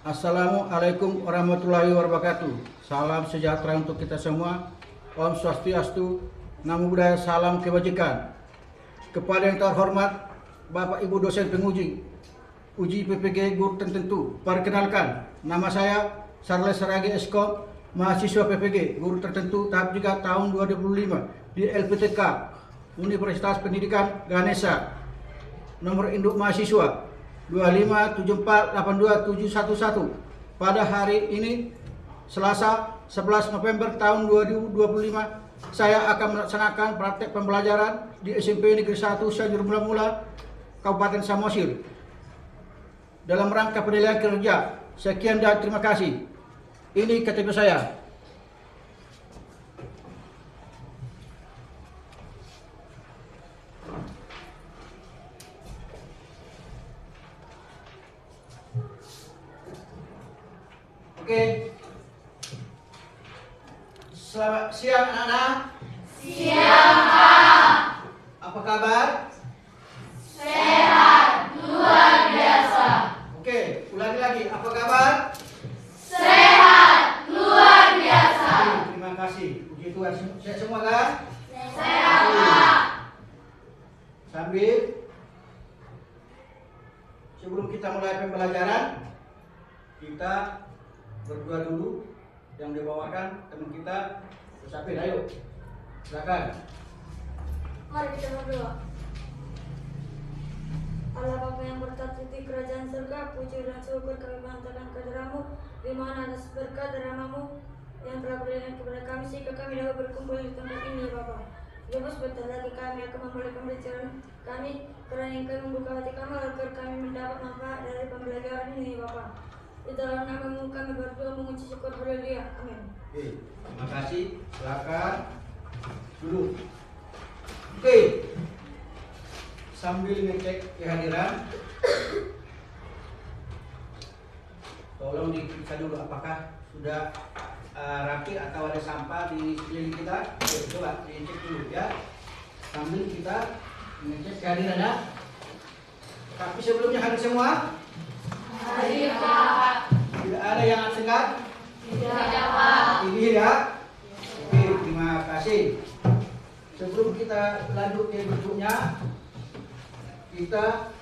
Assalamualaikum warahmatullahi wabarakatuh. Salam sejahtera untuk kita semua. Om Swastiastu, Namo Buddhaya, salam kebajikan. Kepada yang terhormat Bapak Ibu dosen penguji uji PPG guru tertentu, perkenalkan nama saya Charles Saragi Eskom, mahasiswa PPG guru tertentu tahap 3 tahun 2025 di LPTK Universitas Pendidikan Ganesha. Nomor induk mahasiswa 257482711. Pada hari ini Selasa 11 November tahun 2025 saya akan melaksanakan praktek pembelajaran di SMP Negeri 1 Sanjur Mula-Mula Kabupaten Samosir dalam rangka penilaian kinerja. Sekian dan terima kasih. Ini KTP saya. Oke. Selamat siang anak-anak. Siang, Pak. Apa kabar? Sehat, luar biasa. Oke, ulangi lagi. Apa kabar? Sehat, luar biasa. Oke, terima kasih. Puji Tuhan, sehat semua kan? Sehat, Pak. Sambil sebelum kita mulai pembelajaran, kita berdoa dulu. Yang dibawakan teman kita Musafir, ayo silakan. Mari kita berdoa. Allah Bapa yang bertata di kerajaan surga, puji dan syukur kami panjatkan kehadiranmu, di mana atas berkat dan namamu yang telah berikan kepada kami sehingga kami dapat berkumpul di tempat ini, Bapa. Jemput sebentar lagi kami akan memulai pembelajaran kami, karena yang kami membuka hati kami agar kami mendapat manfaat dari pembelajaran ini, Bapa. Di dalam namamu kami berdoa mengucap syukur, haleluya, amin. Oke, terima kasih. Silakan duduk. Oke, sambil ngecek kehadiran, tolong diperiksa dulu apakah sudah rapi atau ada sampah di sekeliling kita. Oke, coba dicek dulu ya, sambil kita ngecek kehadiran ya. Tapi sebelumnya hadir semua? Hadir, Pak. Tidak ada yang senggat? Tidak, Pak. Ini ya. Oke, terima kasih. Sebelum kita lanjut ke bentuknya, kita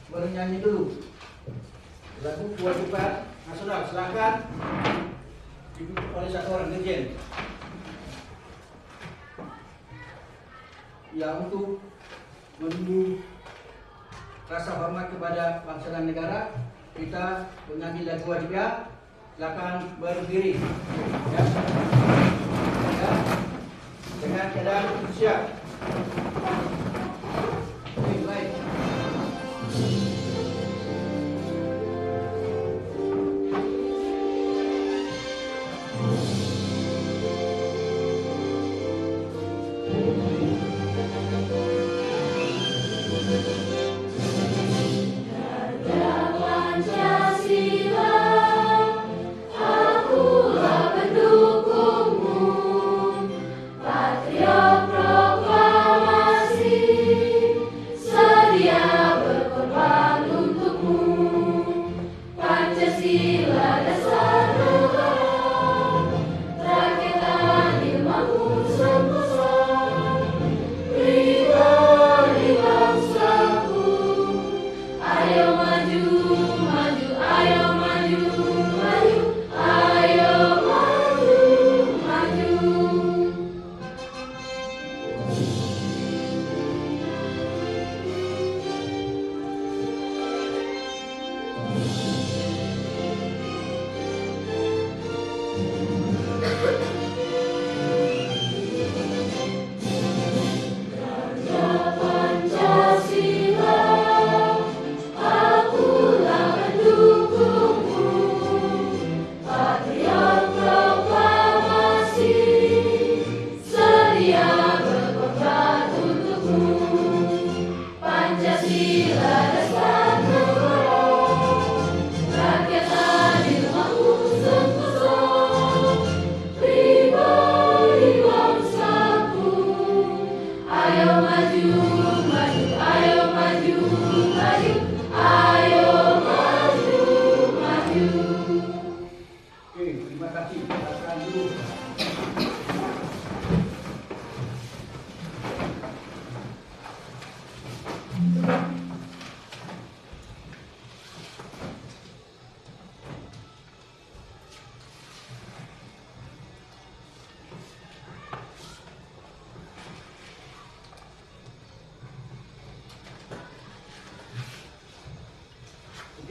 bernyanyi dulu lagu kewajiban nasional. Silakan dipimpin oleh satu orang dirjen. Ya, untuk menunjukkan rasa hormat kepada bangsa dan negara, kita bernyanyi lagu wajibnya. Silakan berdiri ya. Ya. Dengan keadaan siap. Oke, baik. Ayo maju, maju, ayo maju.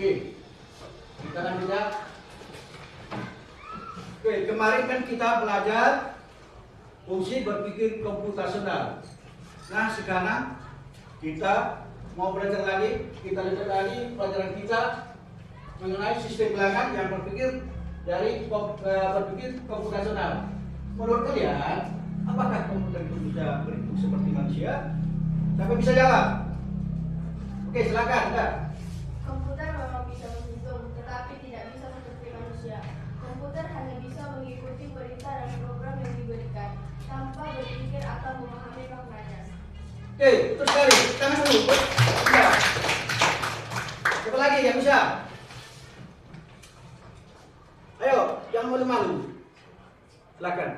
Oke, kita lanjut. Oke, kemarin kan kita belajar fungsi berpikir komputasional. Nah, sekarang kita mau belajar lagi, kita lanjut lagi pelajaran kita mengenai sistem bilangan yang berpikir berpikir komputasional. Menurut kalian, apakah komputer itu bisa berhitung seperti manusia? Siapa bisa jawab? Oke, silakan. Enggak. Komputer memang bisa menghitung, tetapi tidak bisa seperti manusia. Komputer hanya bisa mengikuti perintah dan program yang diberikan, tanpa berpikir atau memahami maknanya. Oke, betul sekali. Tangan dulu. Ya. Siapa lagi yang bisa? Ayo, jangan malu-malu. Silakan.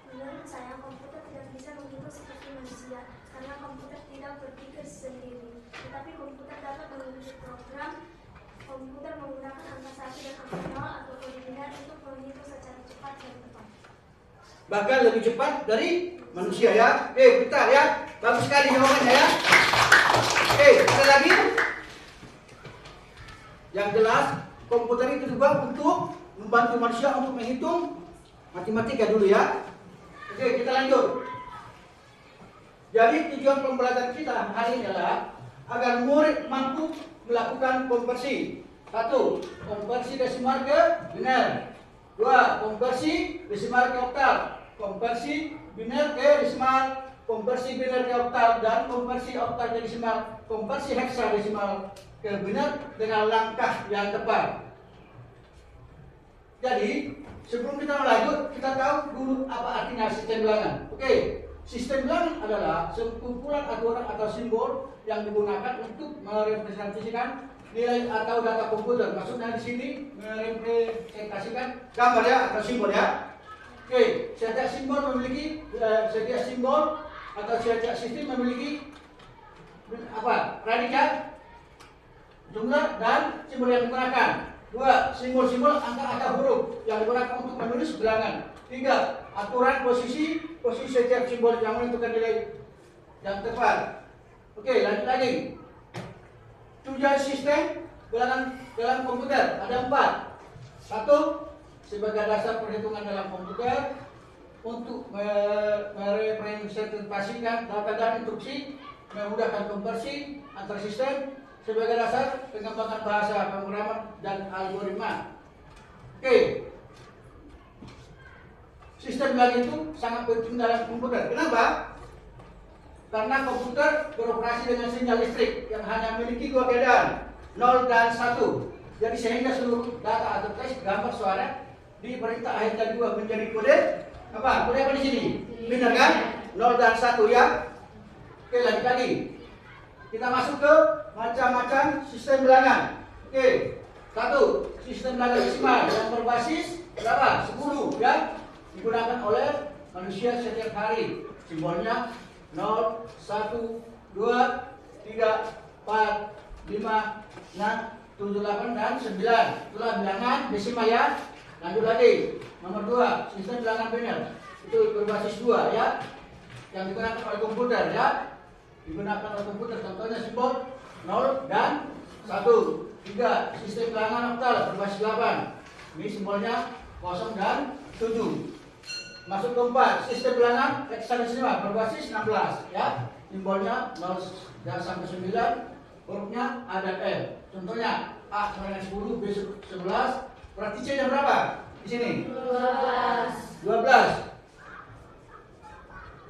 Menurut saya, komputer tidak bisa menghitung seperti manusia karena komputer tidak berpikir sendiri. Tetapi komputer dapat menulis program. Komputer menggunakan angka 1 dan angka 0 atau kode biner untuk menghitung secara cepat dan tepat. Bahkan lebih cepat dari manusia ya. Bentar ya. Bagus sekali jawabannya ya. Ada lagi. Yang jelas, komputer itu juga untuk membantu manusia untuk menghitung matematika dulu ya. Oke, kita lanjut. Jadi tujuan pembelajaran kita hari ini adalah agar murid mampu melakukan konversi. 1. Konversi desimal ke biner. 2. Konversi desimal ke oktal. Konversi biner ke desimal. Konversi biner ke oktal dan konversi oktal ke desimal. Konversi heksadesimal ke biner dengan langkah yang tepat. Jadi sebelum kita lanjut, kita tahu dulu apa artinya sistem bilangan. Oke, sistem bilangan adalah sekumpulan aturan atau simbol yang digunakan untuk merepresentasikan nilai atau data komputer. Maksudnya di sini merepresentasikan gambar ya atau simbol ya. Oke, setiap simbol memiliki setiap simbol atau setiap sistem memiliki apa? Predikat, jumlah dan simbol yang digunakan. 2. Simbol-simbol angka-angka huruf yang digunakan untuk menulis bilangan. 3. Aturan posisi setiap simbol yang menentukan nilai yang tepat. Oke, lanjut lagi. Tujuan sistem bilangan dalam komputer ada 4. 1. Sebagai dasar perhitungan dalam komputer untuk merepresentasikan data dan instruksi, memudahkan konversi antar sistem, sebagai dasar pengembangan bahasa pemrograman dan algoritma. Oke. Sistem bilangan itu sangat penting dalam komputer. Kenapa? Karena komputer beroperasi dengan sinyal listrik yang hanya memiliki 2 keadaan, 0 dan 1. Jadi sehingga seluruh data atau teks, gambar, suara di perintah akhirnya 2 menjadi kode apa? Kode apa di sini? Benar kan? 0 dan 1 ya. Oke, lanjut lagi. Kita masuk ke macam-macam sistem bilangan. Oke, 1. Sistem bilangan desimal yang berbasis berapa? 10 ya, digunakan oleh manusia setiap hari. Simbolnya 0, 1, 2, 3, 4, 5, 6, 7, 8 dan 9. Itulah bilangan desimal ya. Lanjut lagi. Nomor 2, sistem bilangan biner. Itu berbasis 2 ya, yang digunakan oleh komputer ya. Digunakan oleh komputer, contohnya simbol 0 dan 1. 3. Sistem bilangan oktal berbasis 8. Ini simbolnya 0 dan 7. Masuk ke 4. Sistem bilangan heksadesimal berbasis 16 ya. Simbolnya 0 dan sampai 9. Hurufnya A dan L. Contohnya A sama dengan 10, B 11. Berarti C nya berapa? Di sini 12.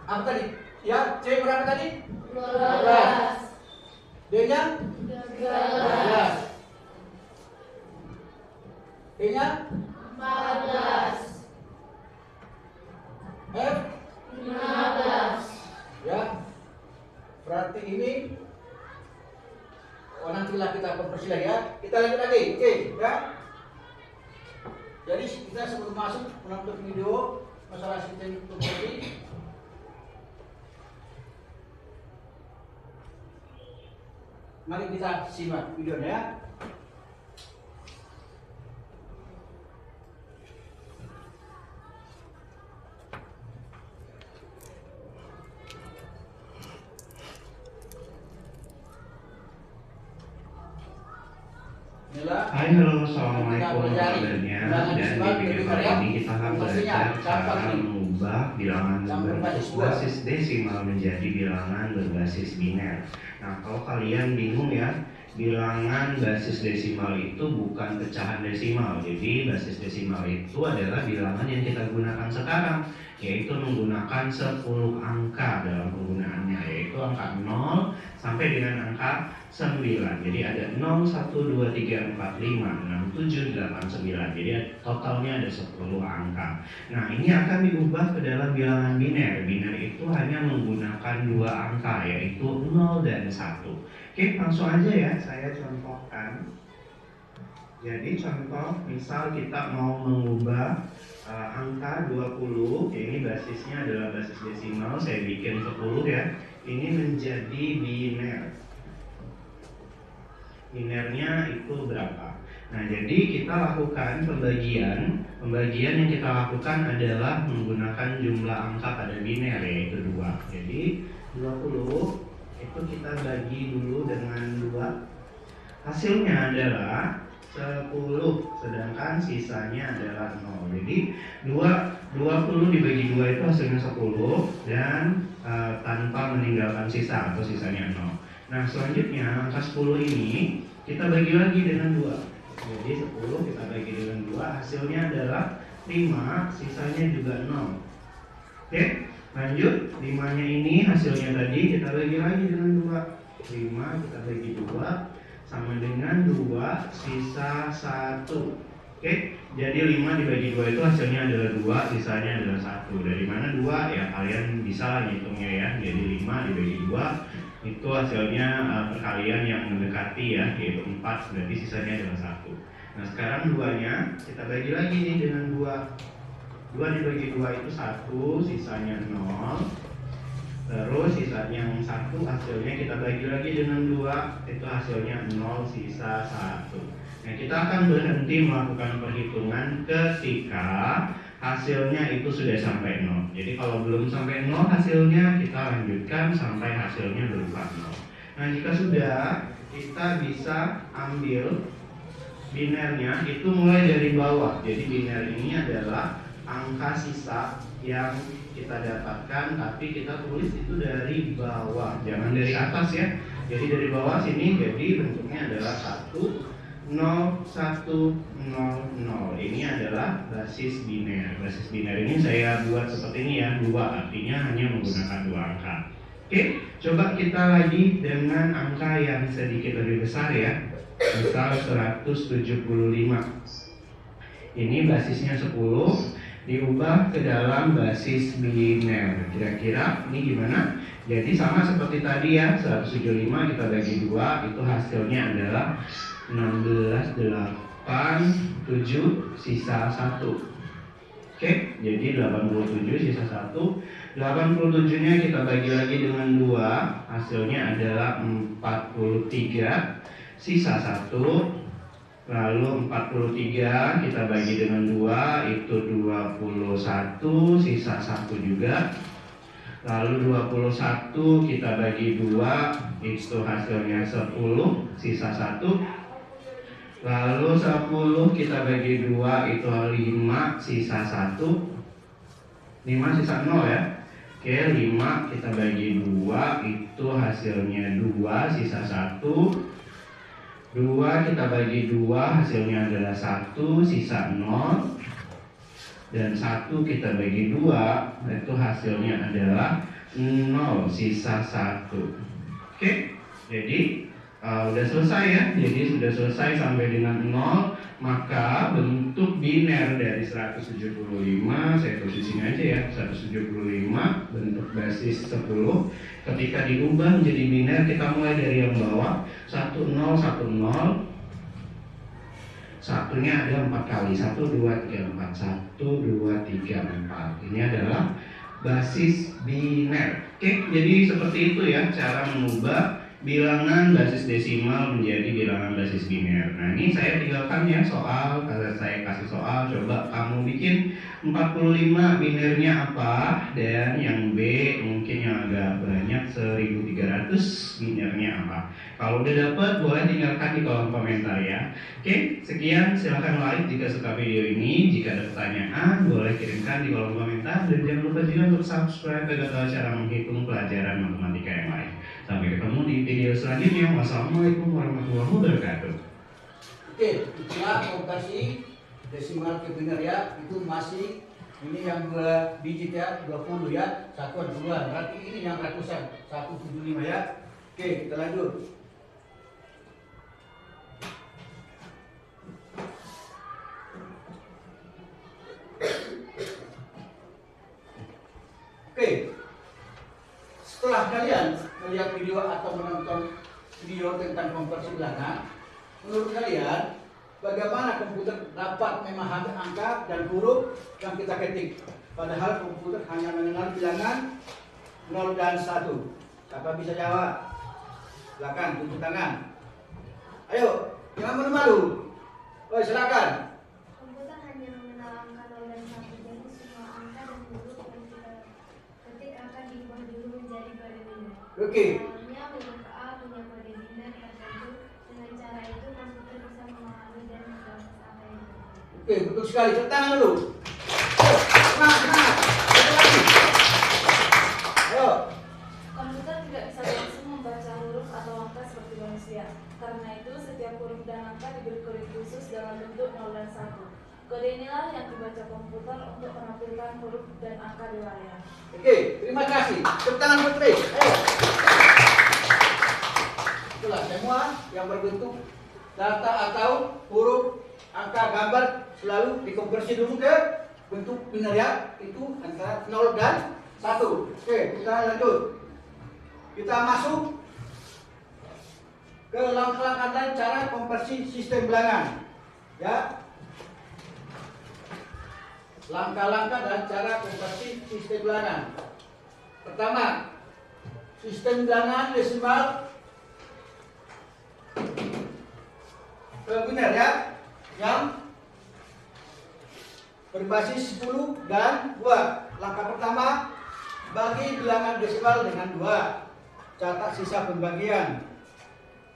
Apa tadi? Ya, C berapa tadi? 12. D-nya 12. E-nya 14. F 15. ya. Berarti ini nantilah kita konversi lagi ya. Kita lanjut lagi. Oke, ya. Jadi kita sebelum masuk menonton video masalah sistem konversi, mari kita simak videonya ya. Hai, halo, assalamualaikum kabarnya. Dan di video kali ini kita akan belajar cara mengubah bilangan berbasis desimal menjadi bilangan berbasis biner. Nah, kalau kalian bingung ya, bilangan basis desimal itu bukan pecahan desimal. Jadi basis desimal itu adalah bilangan yang kita gunakan sekarang, yaitu menggunakan 10 angka dalam penggunaannya, yaitu angka 0 sampai dengan angka 9. Jadi ada 0, 1, 2, 3, 4, 5, 6, 7, 8, 9. Jadi totalnya ada 10 angka. Nah, ini akan diubah ke dalam bilangan biner. Biner itu hanya menggunakan 2 angka, yaitu 0 dan 1. Oke, langsung aja ya, saya contohkan. Jadi contoh, misal kita mau mengubah angka 20, ini basisnya adalah basis desimal, saya bikin 10 ya. Ini menjadi biner. Binernya itu berapa? Nah, jadi kita lakukan pembagian. Pembagian yang kita lakukan adalah menggunakan jumlah angka pada biner, yaitu 2. Jadi 20 itu kita bagi dulu dengan 2. Hasilnya adalah 10, sedangkan sisanya adalah 0. Jadi 20 dibagi 2 itu hasilnya 10 dan tanpa meninggalkan sisa atau sisanya 0. Nah, selanjutnya angka 10 ini kita bagi lagi dengan 2. Jadi 10 kita bagi dengan 2, hasilnya adalah 5, sisanya juga 0. Oke, lanjut. 5-nya ini hasilnya tadi kita bagi lagi dengan 2. 5 kita bagi 2 sama dengan 2, sisa 1. Oke, jadi 5 dibagi 2 itu hasilnya adalah 2, sisanya adalah 1. Dari mana 2? Ya kalian bisa ngitungnya ya. Jadi 5 dibagi 2 itu hasilnya perkalian yang mendekati ya, yaitu 4, berarti sisanya adalah 1. Nah, sekarang 2-nya kita bagi lagi nih dengan 2. 2 dibagi 2 itu 1, sisanya 0. Terus sisanya yang 1, hasilnya kita bagi lagi dengan 2, itu hasilnya 0, sisa 1. Nah, kita akan berhenti melakukan perhitungan ketika hasilnya itu sudah sampai 0. Jadi kalau belum sampai 0 hasilnya, kita lanjutkan sampai hasilnya berupa 0. Nah, jika sudah, kita bisa ambil binernya itu mulai dari bawah. Jadi biner ini adalah angka sisa yang kita dapatkan, tapi kita tulis itu dari bawah, jangan dari atas ya. Jadi dari bawah sini, jadi bentuknya adalah 1, 0, 1, 0, 0. Ini adalah basis biner. Basis biner ini saya buat seperti ini ya, 2, artinya hanya menggunakan 2 angka. Oke, coba kita lagi dengan angka yang sedikit lebih besar ya. Misal 175. Ini basisnya 10, diubah ke dalam basis biner. Kira-kira ini gimana? Jadi sama seperti tadi ya, 175 kita bagi 2, itu hasilnya adalah 16, 8, 7, sisa 1. Oke, jadi 87 sisa 1. 87-nya kita bagi lagi dengan 2, hasilnya adalah 43, sisa 1. Lalu 43 kita bagi dengan 2, itu 21, sisa 1 juga. Lalu 21 kita bagi 2, itu hasilnya 10, sisa 1. Lalu 10 kita bagi 2, itu 5, sisa 1. 5 sisa 0 ya. Oke, 5 kita bagi 2, itu hasilnya 2, sisa 1. 2 kita bagi 2, hasilnya adalah 1, sisa 0. Dan 1 kita bagi 2, itu hasilnya adalah 0, sisa 1. Oke, jadi udah selesai ya. Jadi sudah selesai sampai dengan 0. Maka bentuk biner dari 175, saya tulis di sini aja ya, 175 bentuk basis 10. Ketika diubah menjadi biner, kita mulai dari yang bawah, 10, 10. Satunya ada 4 kali, 1, 2, 3, 4, 1, 2, 3, 4. Ini adalah basis biner. Oke, jadi seperti itu ya cara mengubah bilangan basis desimal menjadi bilangan basis biner. Nah ini saya tinggalkan ya soal, saya kasih soal, coba kamu bikin 45 binernya apa, dan yang B mungkin yang agak banyak 1300 binernya apa. Kalau udah dapat boleh tinggalkan di kolom komentar ya. Oke, sekian, silahkan like jika suka video ini. Jika ada pertanyaan boleh kirimkan di kolom komentar, dan jangan lupa juga untuk subscribe agar tahu cara menghitung pelajaran matematika yang lain. Sampai ketemu di video selanjutnya. Wassalamualaikum warahmatullahi wabarakatuh. Oke, itulah konversi desimal ke biner ya. Itu masih ini yang 2 digit ya, 20 ya, satuan duluan. Berarti ini yang ratusan, 175 ya. Oke, kita lanjut. Oke, setelah kalian melihat video atau menonton video tentang konversi bilangan, menurut kalian bagaimana komputer dapat memahami angka dan huruf yang kita ketik? Padahal komputer hanya mengenal bilangan 0 dan 1. Siapa bisa jawab? Silakan tunjuk tangan. Ayo, jangan malu-malu. Oh, silakan. Komputer hanya mengenal angka 0 dan 1, jadi semua angka dan huruf yang kita ketik akan diubah dulu menjadi kode biner. Oke. Awalnya huruf A punya kode biner tertentu. Dengan cara itu komputer bisa memahami dan memproses angka yang tertentu. Oke, betul sekali. Tepuk tangan dulu. Ayo, semangat, semangat. Satu lagi. Ayo. Komputer tidak bisa langsung membaca huruf atau angka seperti manusia. Karena itu, setiap huruf dan angka diberi kode khusus dalam bentuk 0 dan 1. Kode inilah yang dibaca komputer untuk menampilkan huruf dan angka di layar. Oke, terima kasih. Tepuk tangan Putri. Ayo. Itulah semua yang berbentuk data atau huruf, angka, gambar selalu dikonversi dulu ke bentuk biner ya. Itu antara 0 dan 1. Oke, kita lanjut. Kita masuk ke langkah-langkah dan cara konversi sistem bilangan. Ya. Langkah-langkah dan cara konversi sistem bilangan. Pertama, sistem bilangan desimal ke biner ya, yang berbasis 10 dan 2. Langkah pertama, bagi bilangan desimal dengan 2. Catat sisa pembagian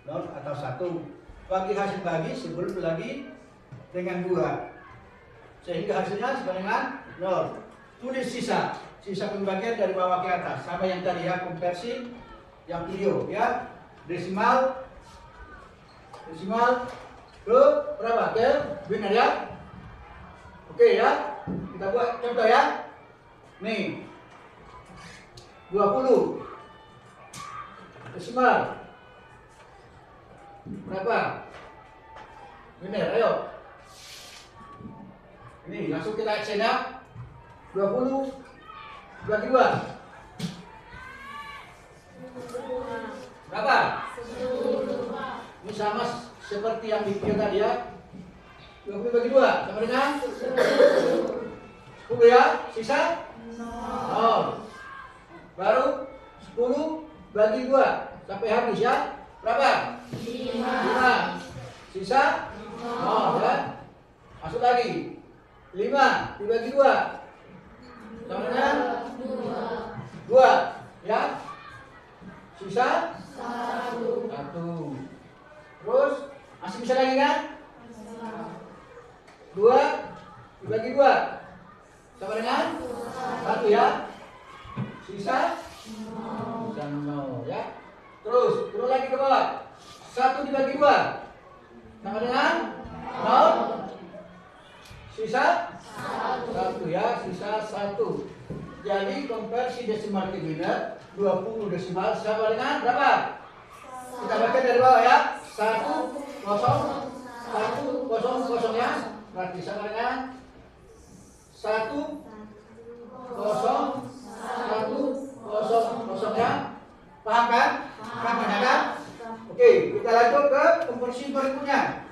0 atau 1. Bagi hasil bagi sebelum bagi dengan 2. Sehingga hasilnya sama dengan 0. Tulis sisa pembagian dari bawah ke atas, sama yang tadi ya, konversi yang video ya. Desimal ke berapa? Ke biner ya. Oke ya, kita buat contoh ya. Nih 20 desimal berapa? Biner, ayo. Ini langsung kita action ya. 20 bagi 2 berapa? 10. Ini sama seperti yang di video tadi ya. 20 bagi 2 sama dengan 10 ya. Sisa 0. Baru 10 bagi 2 sampai habis ya. Berapa? 5. Sisa 0 ya. Masuk lagi. 5 dibagi 2 sama dengan 2 ya. Sisa 1. Terus masih bisa lagi kan? 2 dibagi 2 sama dengan 1 ya. Sisa 0 ya. Terus turun lagi ke bawah. 1 dibagi 2 sama dengan 0. Sisa 1 ya, sisa 1. Jadi konversi desimal ke biner 20 desimal sama dengan berapa? Kita baca dari bawah ya. 1 0 1 0 0 ya. Berarti sama dengan 1 0 1 0 0 ya. Paham kan? Paham kan? Oke, kita lanjut ke konversi berikutnya.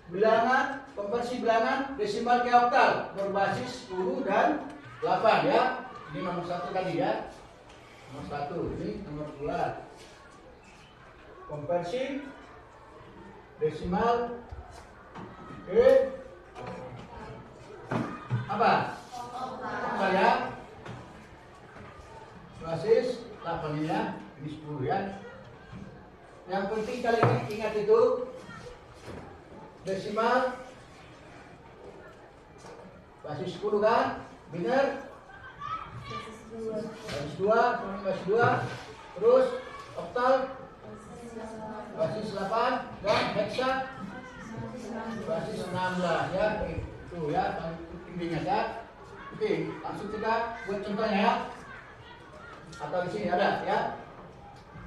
Bilangan, konversi bilangan desimal ke oktal berbasis 10 dan 8 ya. Ini nomor 1 tadi ya. Nomor 1, ini nomor 2. Konversi desimal ke apa? Oktal ya. Basis 8 ini ya, ini 10 ya. Yang penting kalian ingat itu desimal basis 10 kan? Benar? Basis 2, basis 2, terus oktal basis 8 dan heksa basis 16 ya. Itu ya, tingginya ya. Oke, langsung kita buat contohnya ya. Atau di sini ada ya.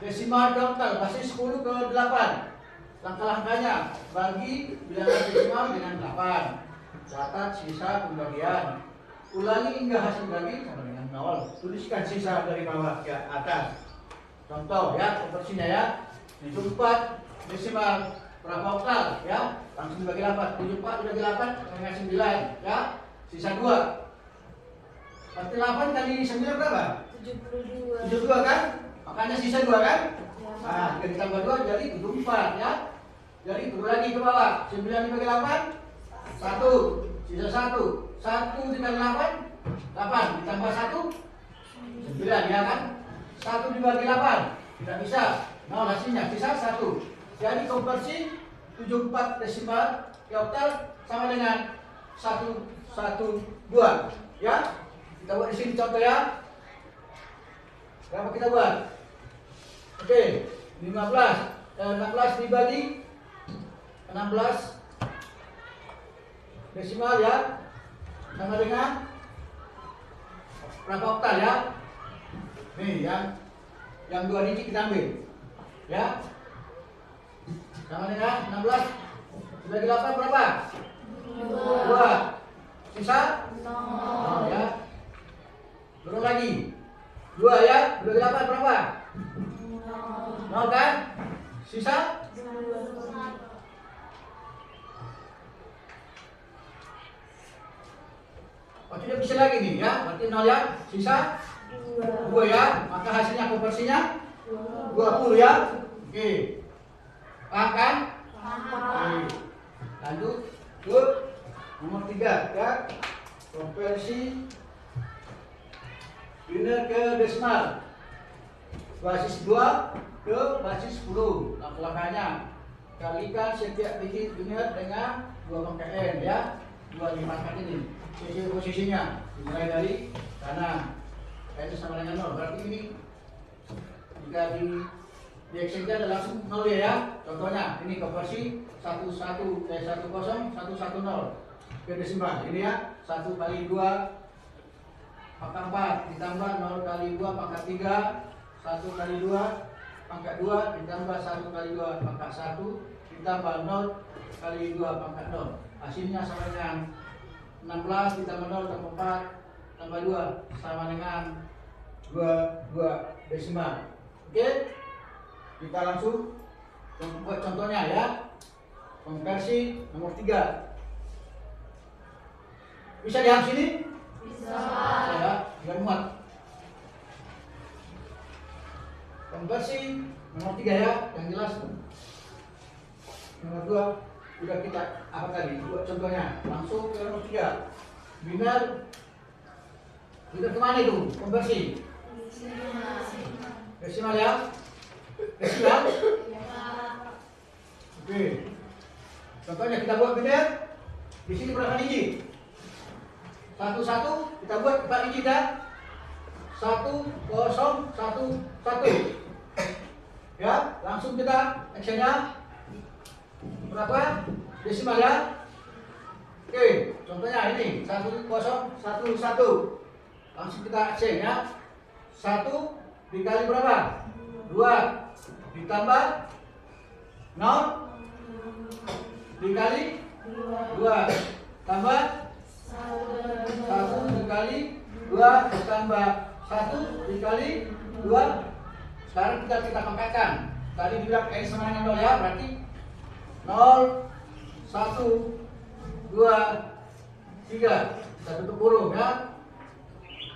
Desimal ke oktal basis 10 ke 8. Langkah-langkahnya bagi bilangan desimal dengan 8. Catat sisa pembagian. Ulangi hingga hasil bagi sama dengan 0. Tuliskan sisa dari bawah ke atas. Contoh ya, konversinya ya. 74 desimal berapa oktal ya? Langsung dibagi 8. 74 dibagi 8 sama dengan 9 ya. Sisa 2. Berarti 8 kali 9 berapa? 72. 72 kan? Makanya sisa 2 kan? Nah, 3 ditambah 2 jadi 74 ya. Jadi turun lagi ke bawah. 9 dibagi 8 1. Sisa 1. 1 dibagi 8 8 ditambah 1 9 ya kan? 1 dibagi 8 tidak bisa. 0 hasilnya sisa 1. Jadi konversi 74 desimal ke oktal sama dengan 112 ya. Kita buat di sini contoh ya. Berapa kita buat? Oke, 16 dibagi 16 desimal ya, sama dengan berapa oktal ya? Nih yang 2 digit kita ambil ya, sama dengan 16 dibagi 8 berapa? 2. Sisa 0 ya. Turun lagi 2 ya, dibagi 8 berapa? 0 kan? Sisa 2. Oh, tidak bisa lagi nih ya, berarti 0 ya, sisa 2 ya, maka hasilnya konversinya 20 ya. Oke, paham kan? Oke. Lanjut ke nomor 3 ya, konversi biner ke desimal basis 2 ke basis 10. Langkah-langkahnya kalikan setiap digit biner dengan 2 pangkat n ya, 2 pangkat ini. Posisinya dimulai dari kanan, n sama dengan 0. Berarti ini jika dieksekusikan adalah langsung 0 ya. Contohnya ini konversi 10 ke desimal. Ini ya, 1 kali 2 pangkat 4 ditambah 0 kali 2 pangkat 3, 1 kali 2 pangkat 2 ditambah 1 kali 2 pangkat 1 ditambah 0 kali 2 pangkat 0. Hasilnya sama dengan 16 ditambah 0 tambah 4 tambah 2 sama dengan 22 desimal. Oke, kita langsung buat contohnya ya. Konversi nomor 3. Bisa lihat sini? Bisa ya, biar muat. Konversi nomor 3 ya, yang jelas. Nomor 2 udah kita apa tadi? Buat contohnya. Langsung ke nomor 3. Biner kemana itu? Konversi desimal ya? Desimal? Oke. Contohnya kita buat biner. Di sini berapa digit? 1 kita buat 4 digit ya. 1 0 1 1. Ya, langsung kita actionnya berapa? Desimal ya. Oke, contohnya ini 1 0 1 1. Langsung kita action ya. 1 dikali berapa? 2 ditambah 0 dikali 2 tambah 1 dikali 2 ditambah 1 dikali 2. Sekarang kita pangkatkan. Tadi dibilang n sama dengan 0 ya, berarti 0 1 2 3. Kita tutup kurung ya.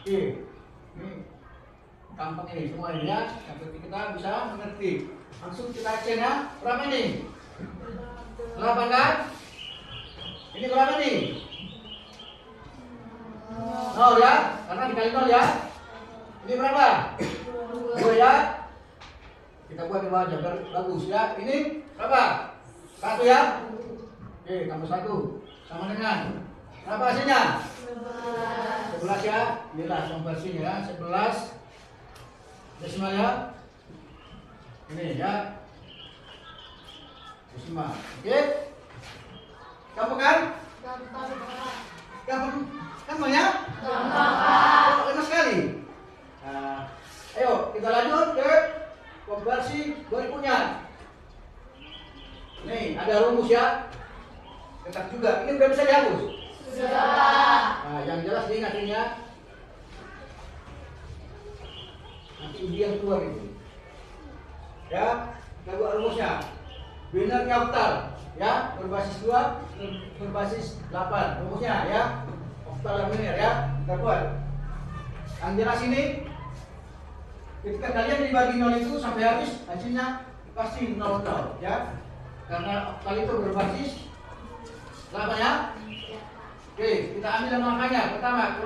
Oke. Ini gampang ini semua ini ya. Yang penting kita bisa mengerti. Langsung kita cek ya. Berapa ini? 8 kan? Ini berapa nih? 0 ya, karena dikali 0 ya. Ini berapa? 2 ya. Kita buat di bawah biar bagus ya. Ini berapa? 1 ya. Oke, tambah 1 sama dengan berapa hasilnya? 11 ya. Inilah konversinya ya. 11 desimal ya. Ini ya. Desimal. Oke. Gampang kan? Gampang ya? Gampang sekali. Nah, ayo kita lanjut ke konversi berikutnya. Nih ada rumus ya. Ketat juga. Ini udah bisa dihapus? Sudah. Nah, yang jelas diingatin ya. Nanti ujian keluar itu. Ya, kita buat rumusnya. Binernya oktal. Ya, berbasis 2, berbasis 8 rumusnya ya. Oktal dan biner ya, kita buat. Yang jelas ini ketika kalian dibagi 0 itu sampai habis hasilnya pasti 0 ya. Karena oktal itu berbasis 8 ya. Oke, kita ambil angkanya. Pertama,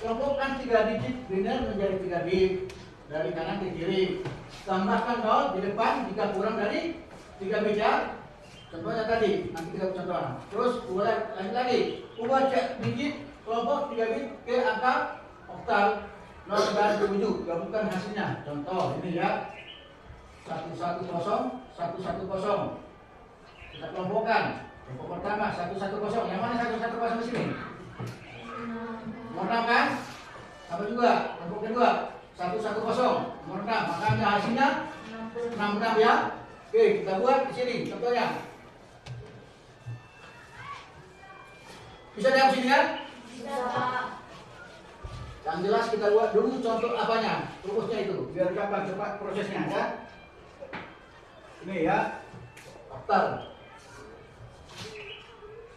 kelompokkan 3 digit biner menjadi 3 bit dari kanan ke kiri. Tambahkan 0 di depan jika kurang dari 3 bit ya. Contohnya tadi, nanti kita contoh. Terus lanjut lagi, ubah digit kelompok 3 bit ke angka oktal 0 dan 7. Gabungkan hasilnya. Contoh ini ya, 110 110. Kita kelompokkan. Kelompok pertama 110. Yang mana 110 di sini? 6 kan? Sama juga. Kelompok kedua 110 6. Makanya hasilnya 66 ya. Oke, kita buat di sini contohnya. Bisa dihapus ini kan? Bisa. Yang jelas kita buat dulu contoh apanya, rumusnya itu, biar gampang cepat prosesnya ya. Ini ya, oktal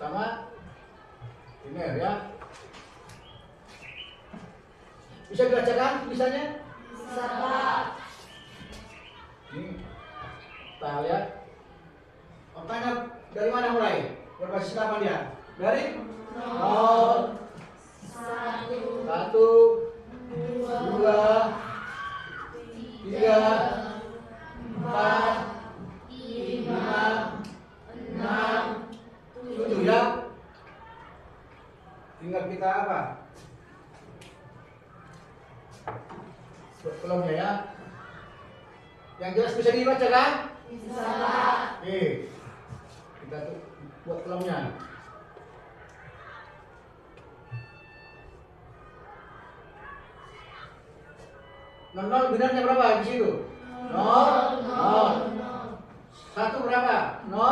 sama biner ya. Bisa dibacakan tulisannya? Bisa. Ini kita lihat. Oktalnya dari mana mulai? Berbasis 8 dia? Dari 0 1 2 3 4 5 6 7 ya. Tinggal kita apa? Buat kolomnya ya. Yang jelas bisa dibaca kan? Bisa. Oke. Kita buat kolomnya. 0 benarnya berapa di situ? 0 1 berapa? 0 1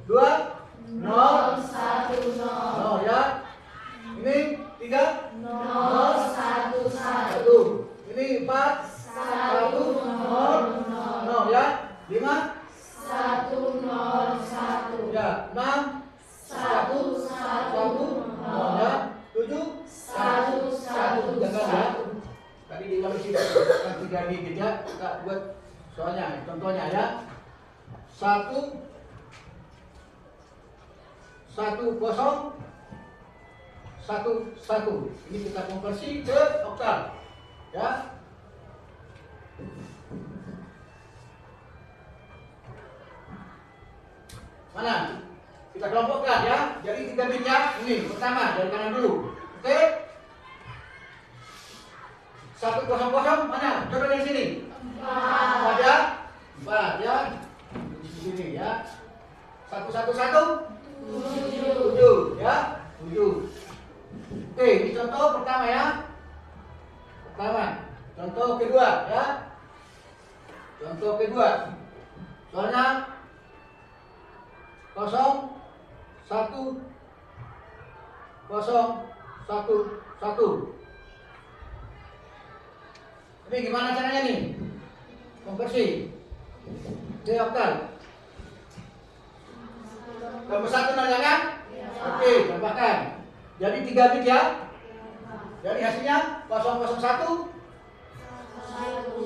2 0 0 ya. Ini 3 0 1 1. Ini 4 1 0 0 ya. 5 1 0 1 ya. 6 1 1 0 ya. 7 1 1 jangan ya. Tadi di dalam sini kan 3 digit ya. Kita buat soalnya contohnya ya. 1 1 0 1 1. Ini kita konversi ke oktal ya. Mana? Kita kelompokkan ya. Jadi 3 bitnya ini pertama dari kanan dulu. Oke. 100 mana? Coba dari sini. 4 ya. 4 ya. Di sini ya. 1 1 1 7 ya. 7. Oke, ini contoh pertama ya. Pertama. Contoh kedua ya. Contoh kedua. Soalnya 0 1 0 1 1. Ini gimana caranya nih? Konversi ke oktal. Tambah 1 nanya kan? Oke, tambahkan. Jadi 3 bit ya. Jadi hasilnya 001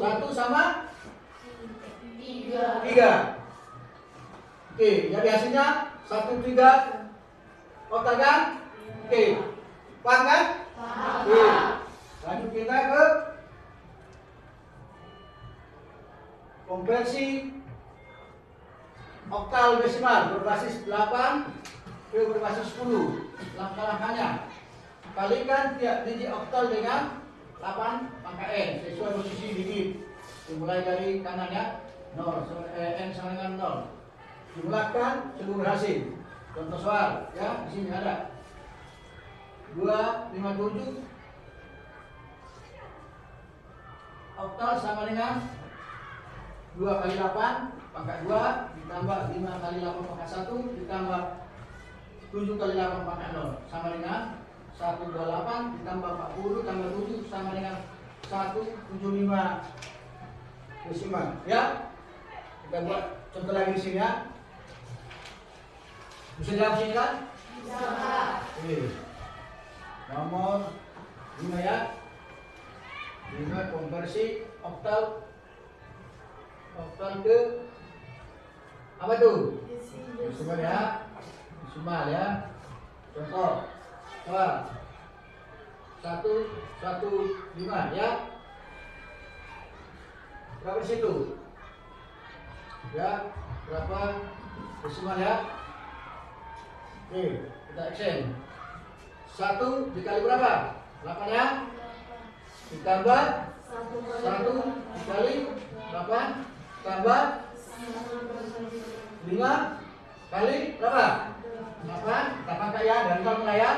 1 sama 3. Oke, jadi hasilnya 1 3 oktal kan? Oke. Paham kan? Oke. Lanjut kita ke konversi oktal desimal berbasis 8 ke berbasis 10. Langkah-langkahnya: kalikan tiap digit oktal dengan 8 pangkat n sesuai posisi digit. Dimulai dari kanannya 0, n sama dengan 0. Jumlahkan seluruh hasil. Contoh soal, ya, di sini ada 257 oktal sama dengan 2 kali 8 pangkat 2 ditambah 5 kali 8 pangkat 1 ditambah 7 kali 8 pangkat 0 sama dengan 128 ditambah 40 tambah 7 sama dengan 175 desimal. Ya, kita buat contoh lagi di sini ya. Bisa jawab sini kan? Bisa. Oke. Nomor 5 ya. 5 konversi oktal ke apa tuh? Desimal ya. Desimal ya. Contoh. Soal 115 ya. Berapa di situ? Ya, berapa desimal ya? Oke, kita action. 1 dikali berapa? 8 ya? Ditambah 1 dikali 8 tambah 5 kali berapa? 8. Kita pangkat ya, dari 0 mulai ya.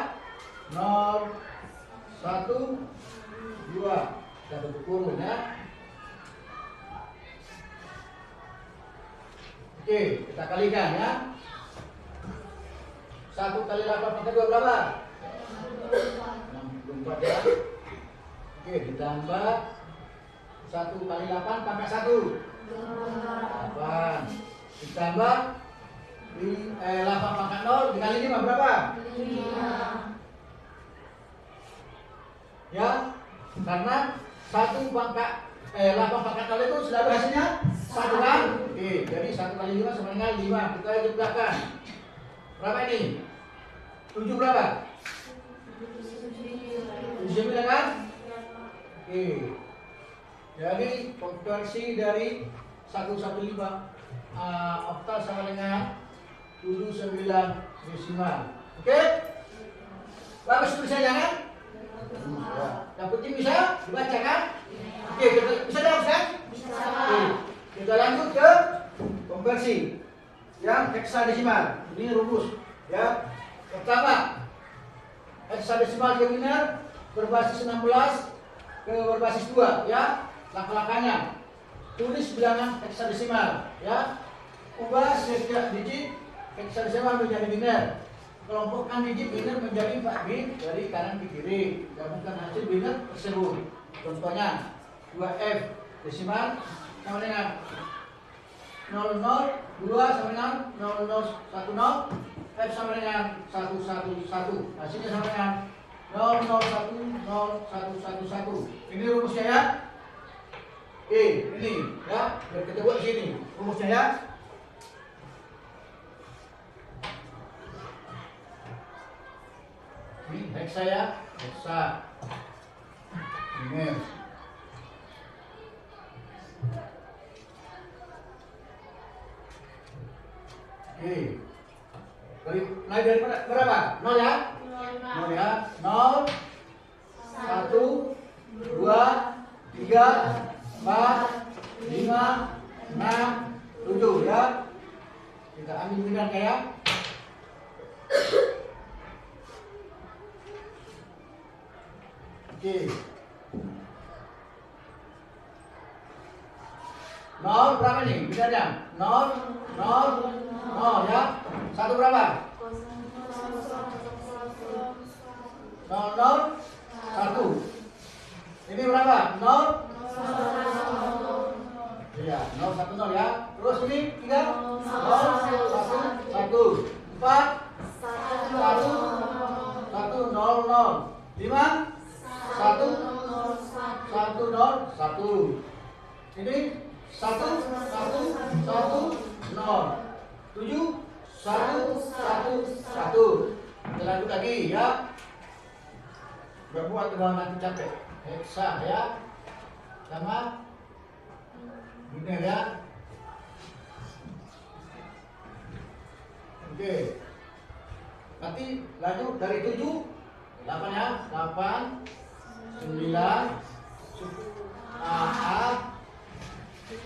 0 1 2. Kita tutup kurung ya. Oke, kita kalikan ya. 1 kali 8 pangkat 2 berapa? 64 ya. Oke, ditambah 1 kali 8 pangkat 1 8. Ditambah 8 pangkat 0 dikali 5 berapa? 5. Ya, karena 1 pangkat 8 pangkat 0 itu selalu hasilnya 1 kan? Oke, jadi 1 kali 5 sama dengan 5. Kita jumlahkan. Berapa ini? 7 berapa? 7 kan? Oke. Jadi konversi dari 115 oktal sama dengan 79 desimal. Oke? Bagus tulisannya kan? Yang penting bisa dibaca kan? Oke, bisa jawab kan? Oke. Kita lanjut ke konversi yang heksadesimal. Ini rumus ya. Pertama, heksadesimal ke biner berbasis 16 ke berbasis 2 ya. Langkah-langkahnya: tulis bilangan heksadesimal ya. Ubah setiap digit heksadesimal menjadi biner. Kelompokkan digit biner menjadi 4 bit dari kanan ke kiri. Gabungkan hasil biner tersebut. Contohnya 2F desimal sama dengan 002 sama dengan 0010, F sama dengan 111. Hasilnya sama dengan 001011. Ini rumusnya ya. Ini ya, biar kita buat sini rumusnya ya. Ini heksa ya, heksa. Ini. Oke. Naik dari berapa? 0 ya? 0 ya. 0 1 2 3 4 5 6 7 ya. Kita ambil bidang kayak oke. 0 berapa nih bidangnya? 0 ya. 1 berapa? 0 1. Ini berapa? 0 iya, 0 1 0 ya. Terus ini 3 0 1 1 4 1 1 0 0 5 1 1 0 1. Ini 1 1 1 0. 7 1 1 1. Kita lanjut lagi ya. Berbuat kalau nanti capek. Heksa ya. Sama. Benar ya. Oke. Nanti lanjut dari 7 8 ya. 8 9 A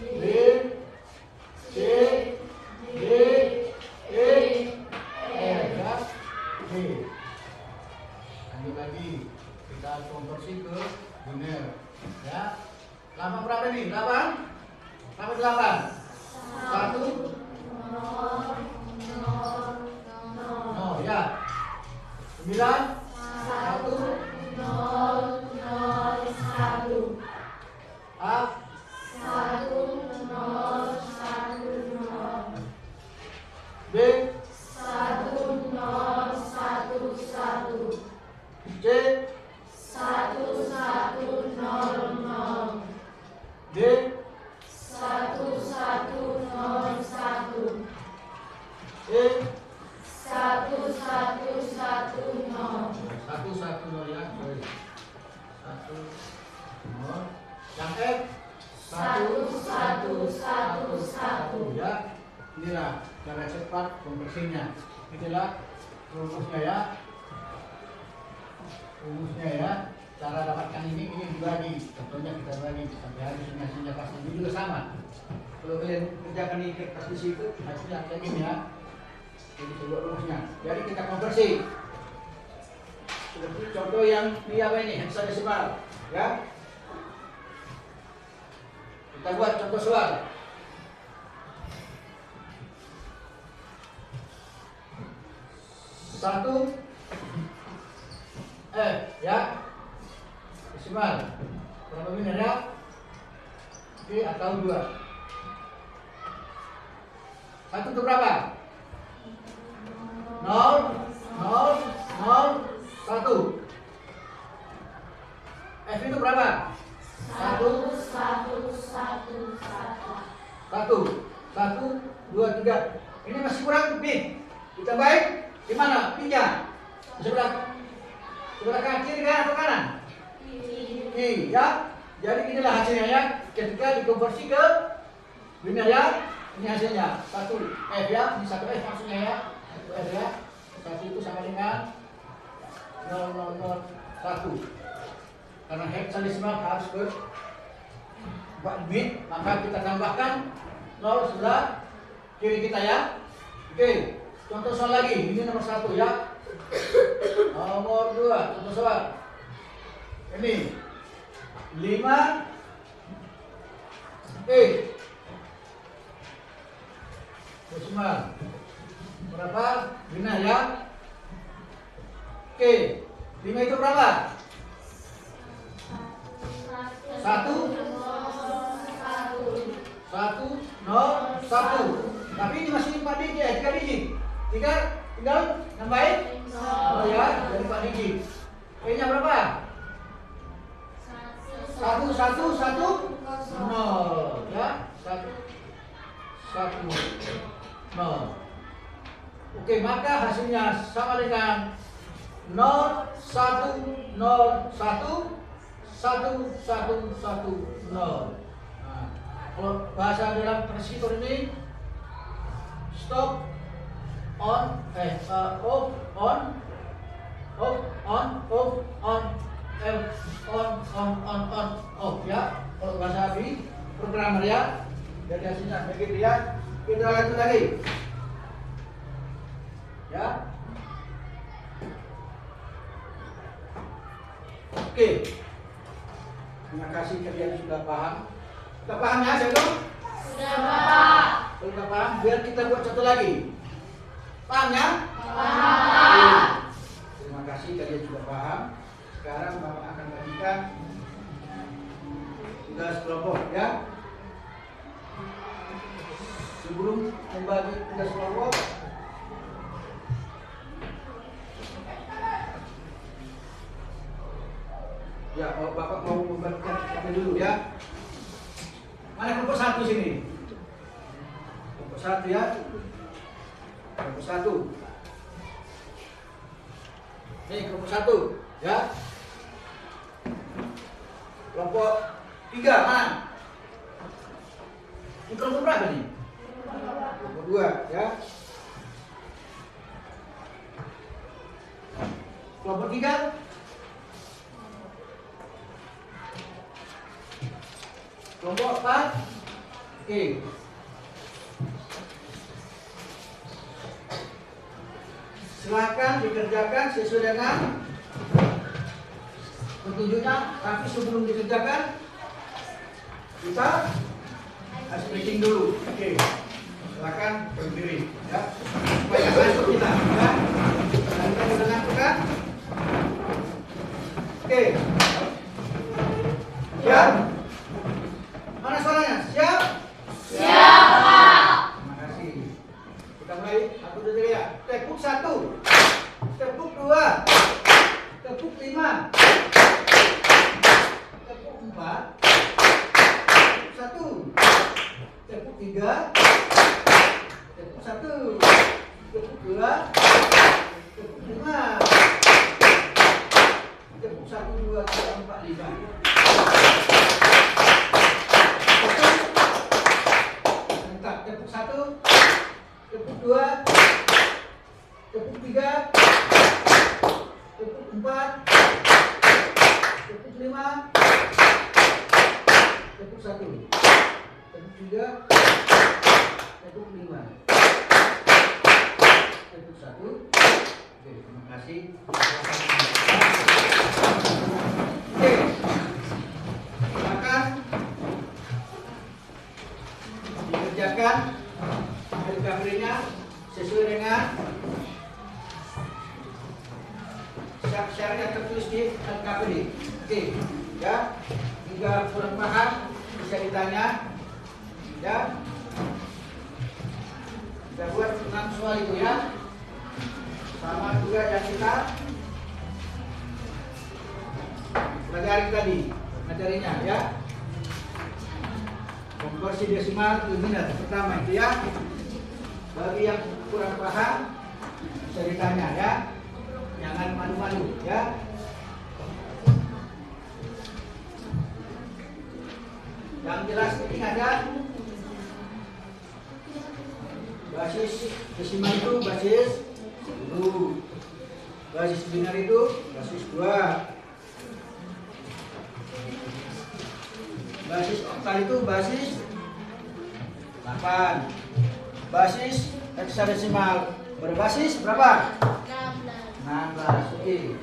B C D E F ya. G. Lanjut lagi kita konversi ke biner ya. Lama berapa nih? 8 sampai 8 1 0 ya. 9 1 A B C D E 1 1 0 ya. Sorry. 1 0. Yang F 1 ya. Inilah cara cepat konversinya. Inilah rumusnya ya. Rumusnya ya. Cara dapatkan ini dibagi. Contohnya kita bagi sampai hari ini hasilnya pasti ini juga sama. Kalau kalian kerjakan di kertas di situ hasilnya kayak gini ya. Jadi sebuah rumusnya. Jadi kita konversi. Seperti contoh yang ini apa ini? Heksadesimal ya. Kita buat contoh soal. Satu ya. Desimal. Berapa biner ya? Oke, atau 2. 1 itu berapa? 0 0 0 1. F itu berapa? 1 2 3. Ini masih kurang bit. Kita baik di mana? Pinja. Di sebelah kanan kiri kan atau kanan? Kiri ya. Jadi inilah hasilnya ya. Ketika dikonversi ke biner ya. Ini hasilnya 1 F ya. Ini 1 F maksudnya ya. 1 F ya. 1 itu sama dengan 0001. Karena heksadesimal harus ke 4 bit, maka kita tambahkan 0 sebelah kiri kita ya. Oke, contoh soal lagi. Ini nomor 1 ya. Nomor 2, contoh soal. Ini 5 desimal. Berapa? Biner ya. Oke, 5 itu berapa? 1 0 1. Tapi ini masih 4 digit, 3 digit. Tinggal nambahin 0 ya, jadi 4 digit. E-nya berapa? 1 1 1 0 ya. 1 1 0. Oke, maka hasilnya sama dengan 0 1 0 1 1 1 1 0. Nah, kalau bahasa dalam transitor ini stop on off on off on off on on off ya. Kalau bahasa di programmer ya. Jadi hasilnya begitu ya. Kita lanjut lagi. Ya. Oke. Terima kasih kalian sudah paham. Sudah paham ya, Sedo? Sudah, Pak. Kalau sudah paham, biar kita buat satu lagi. Paham ya? Paham. Terima kasih kalian sudah paham. Sekarang Bapak akan bagikan tugas kelompok ya. Sebelum membagi tugas kelompok, Ya, Bapak mau membagikan KP dulu ya. Mana kelompok 1 sini? Kelompok 1 ya. Kelompok 1. Nih, kelompok 1 ya. Kelompok 3 mana? Ini kelompok berapa nih? Kelompok 2 ya. Kelompok 3. Kelompok 4. Oke. Silakan dikerjakan sesuai dengan petunjuknya, tapi sebelum dikerjakan kita harus briefing dulu. Oke. Silakan berdiri ya. Supaya masuk kita ya. Dan kita sudah lakukan. Oke. Siap? Mana suaranya? Siap? Siap, Pak. Terima kasih. Kita mulai. Aku dulu ya. Tepuk 1. Tepuk 2. Tepuk 5. Tepuk 4. Tepuk 1. Tepuk 3. Tepuk 1. Tepuk 2. Tepuk 5. Tepuk 1, 2, 3, 4, 5. Tepuk 1, tepuk 2, tepuk 3, tepuk 4, tepuk 5, tepuk 1, tepuk 3, tepuk 5, tepuk 1. Oke, terima kasih. Oke, silakan dikerjakan recovery-nya sesuai dengan syarat yang tertulis di recovery. Oke, ya. Jika kurang paham bisa ditanya, ya. Kita buat 6 soal itu ya. Sama juga yang kita pelajari tadi materinya ya. Konversi desimal ke minus pertama itu ya. Bagi yang kurang paham bisa ditanya ya. Jangan malu-malu ya. Yang jelas ini ada basis desimal itu basis 1, basis binar itu basis 2, basis oktal itu basis 8, basis heksadesimal berbasis berapa? 16. Oke.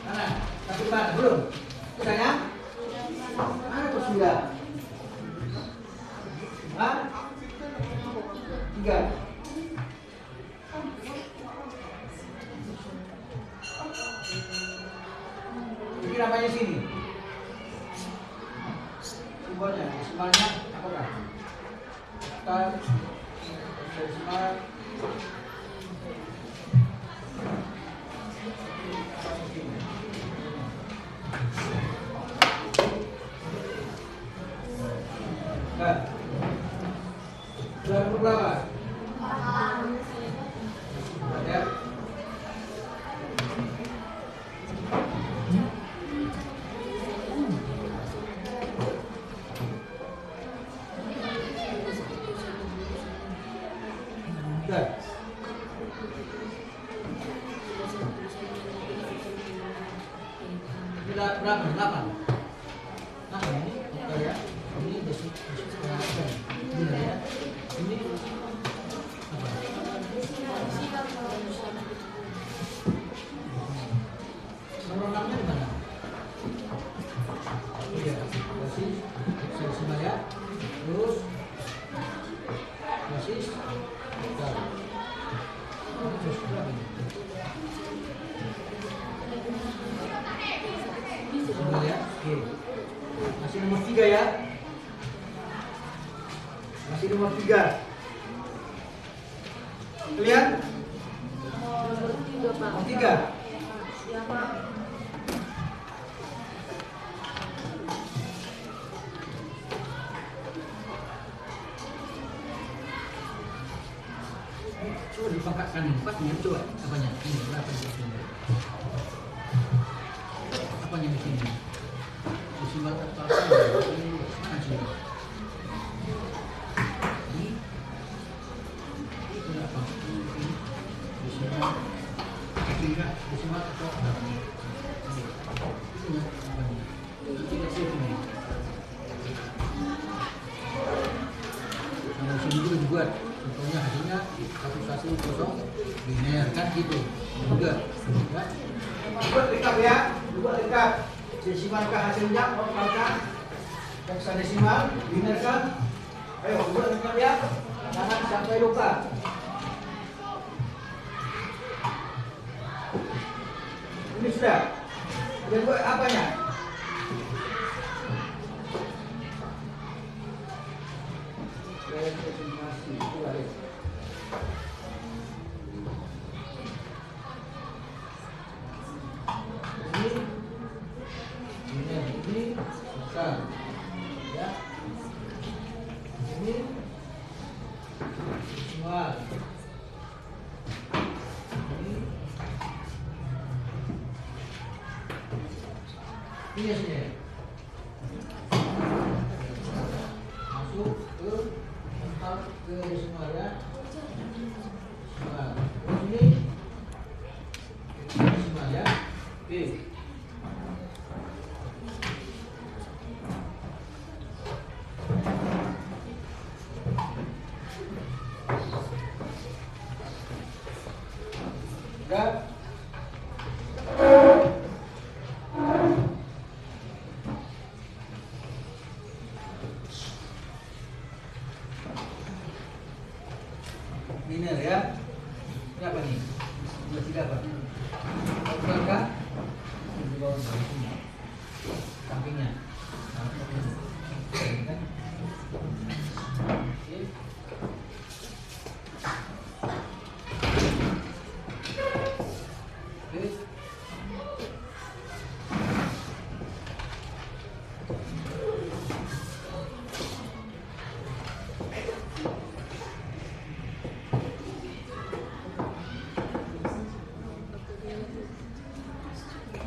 Mana? Satu mana? Belum? Sudah ya? Mana tuh sudah? Hah? 3. Ini namanya sini. Simbolnya, desimalnya apakah? Oktal, desimal. Nah, sudah berapa? Ya. Nah, Oke. Masih nomor 3 ya. Masih nomor 3. Kalian? Nomor 3 Pak. Nomor 3. Ya Pak. Coba dipangkatkan ini, Pak. Ini coba apanya? Ini berapa di sini? Apanya di sini? Disimbal atau apa? Ini masih. Ini berapa? Ini disimbal. Disimbal atau apa? Ini apanya? Ini kecil ini. Kalau sini juga dibuat. Contohnya hasilnya 110 biner kan gitu juga ya. Buat lengkap ya, buat lengkap. Desimalkah hasilnya, apakah heksadesimal, biner kan? Ayo buat lengkap ya, jangan sampai lupa. Ini sudah. Dan buat apanya? Representasi itu ada. Ini bukan ya. Ini semua. Ini sini. Masuk ke tempat ke semua ya. Nah, ini semua ya. Oke. Ya. Biner ya. Ini apa nih? Dua tiga apa? Bukan kan? Di bawah sini. Sampingnya. Oke.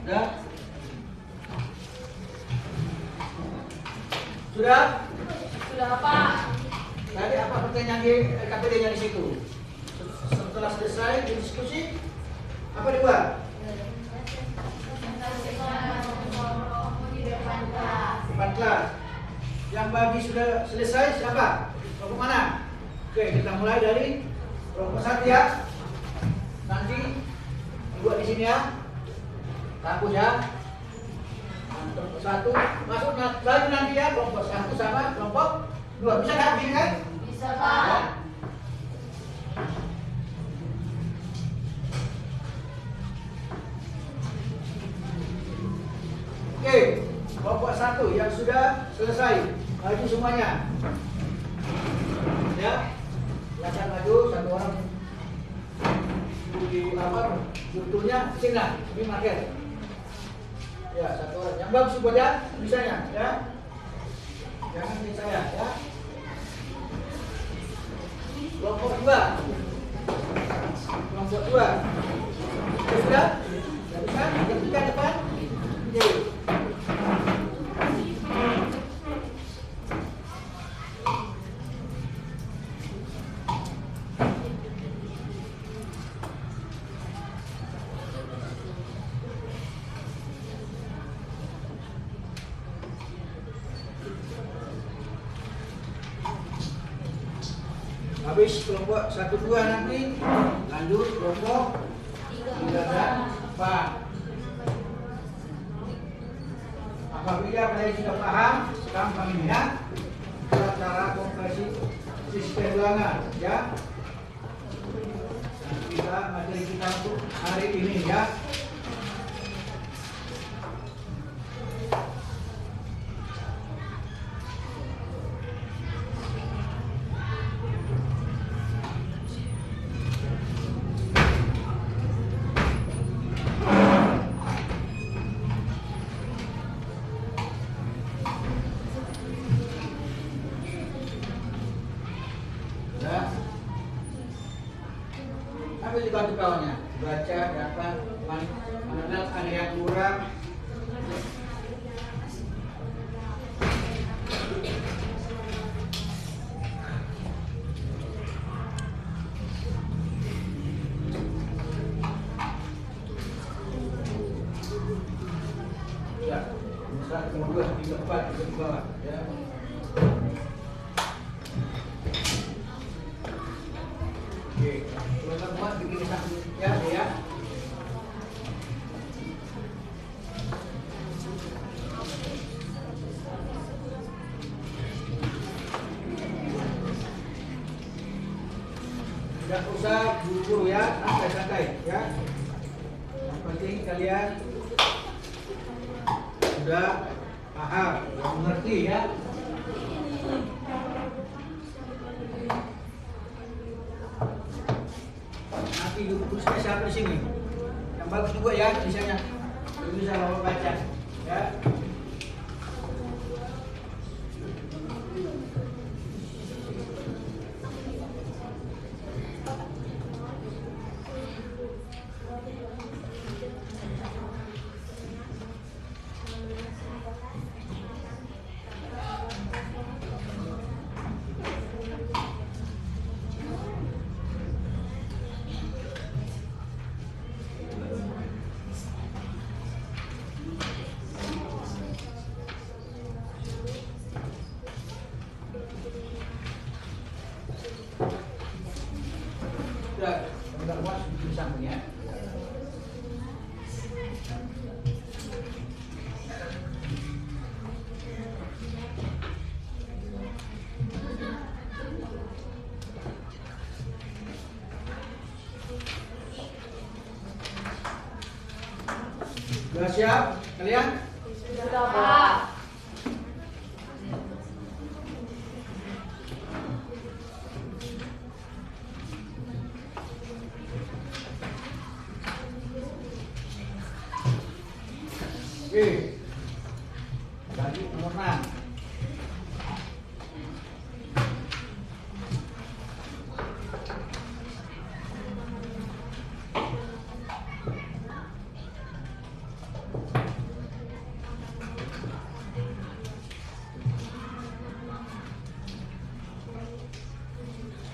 Sudah? Sudah? Sudah Pak. Tadi apa pertanyaan di KPD-nya di situ? Setelah selesai diskusi, apa dibuat? Depan kelas. Yang bagi sudah selesai siapa? Kelompok mana? Oke, kita mulai dari kelompok 1 ya. Nanti dibuat di sini ya. Takut ya. Kelompok 1 masuk lagi nanti ya, kelompok 1 sama kelompok 2. Bisa kan? Begini kan? Bisa Pak. Oke, kelompok 1 yang sudah selesai, maju semuanya. Ya, silakan maju satu orang. Di apa? Butuhnya sini, ini marker. Ya, satu orang. Yang bagus buat ya, misalnya, ya. Jangan ini saya, ya. Kelompok 2. Kelompok 2. Sudah? Sudah? Ketika depan. Oke. Habis kelompok 1 2 nanti lanjut kelompok 3 dan 4. Apabila kalian sudah paham gampang ini ya, cara kompresi sistem ulangan ya. Nanti kita materi kita untuk hari ini ya. dibantu kawannya. Baca, dapat, mana ada yang kurang. Ya, misalnya kedua, tiga, empat, tiga di bawah. Ya. Oke, kalau buat begini sampai ya. Tidak usah buru-buru ya, santai-santai ya. Yang penting kalian sudah paham, mengerti ya. Nanti tulisnya siapa di sini? Yang bagus juga ya tulisannya. Bisa bapak baca ya. Sudah, enggak muat di samping ya. Sudah siap kalian? Sudah, Pak. Oke. Bagi nomor 6.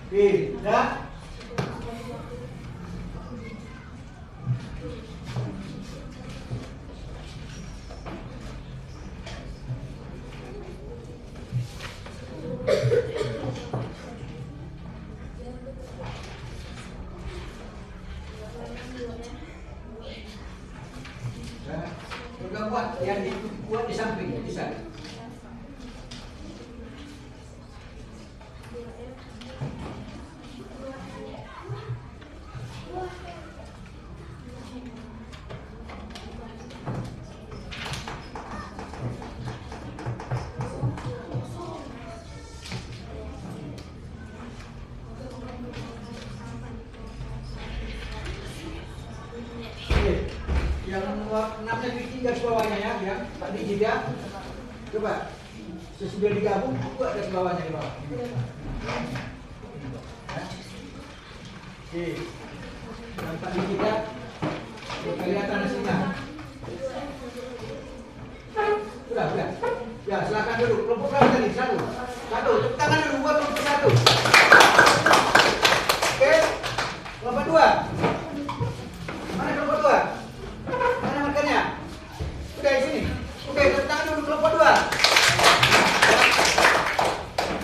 Oke, sudah? Udah buat yang buat di samping bisa. Yang nomor 6 biji garis bawahnya ya, yang tak biji ya. Coba sesudah digabung buat garis bawahnya di bawah. Oke, nampak biji ya. Kelihatan hasilnya. Sudah. Ya silakan dulu. Kelompok berapa tadi? Satu. Tepuk tangan dulu buat kelompok satu. Oke, kelompok dua. Mana kelompok dua? Mana markernya? Sudah di sini. Oke, tepuk tangan dulu kelompok dua.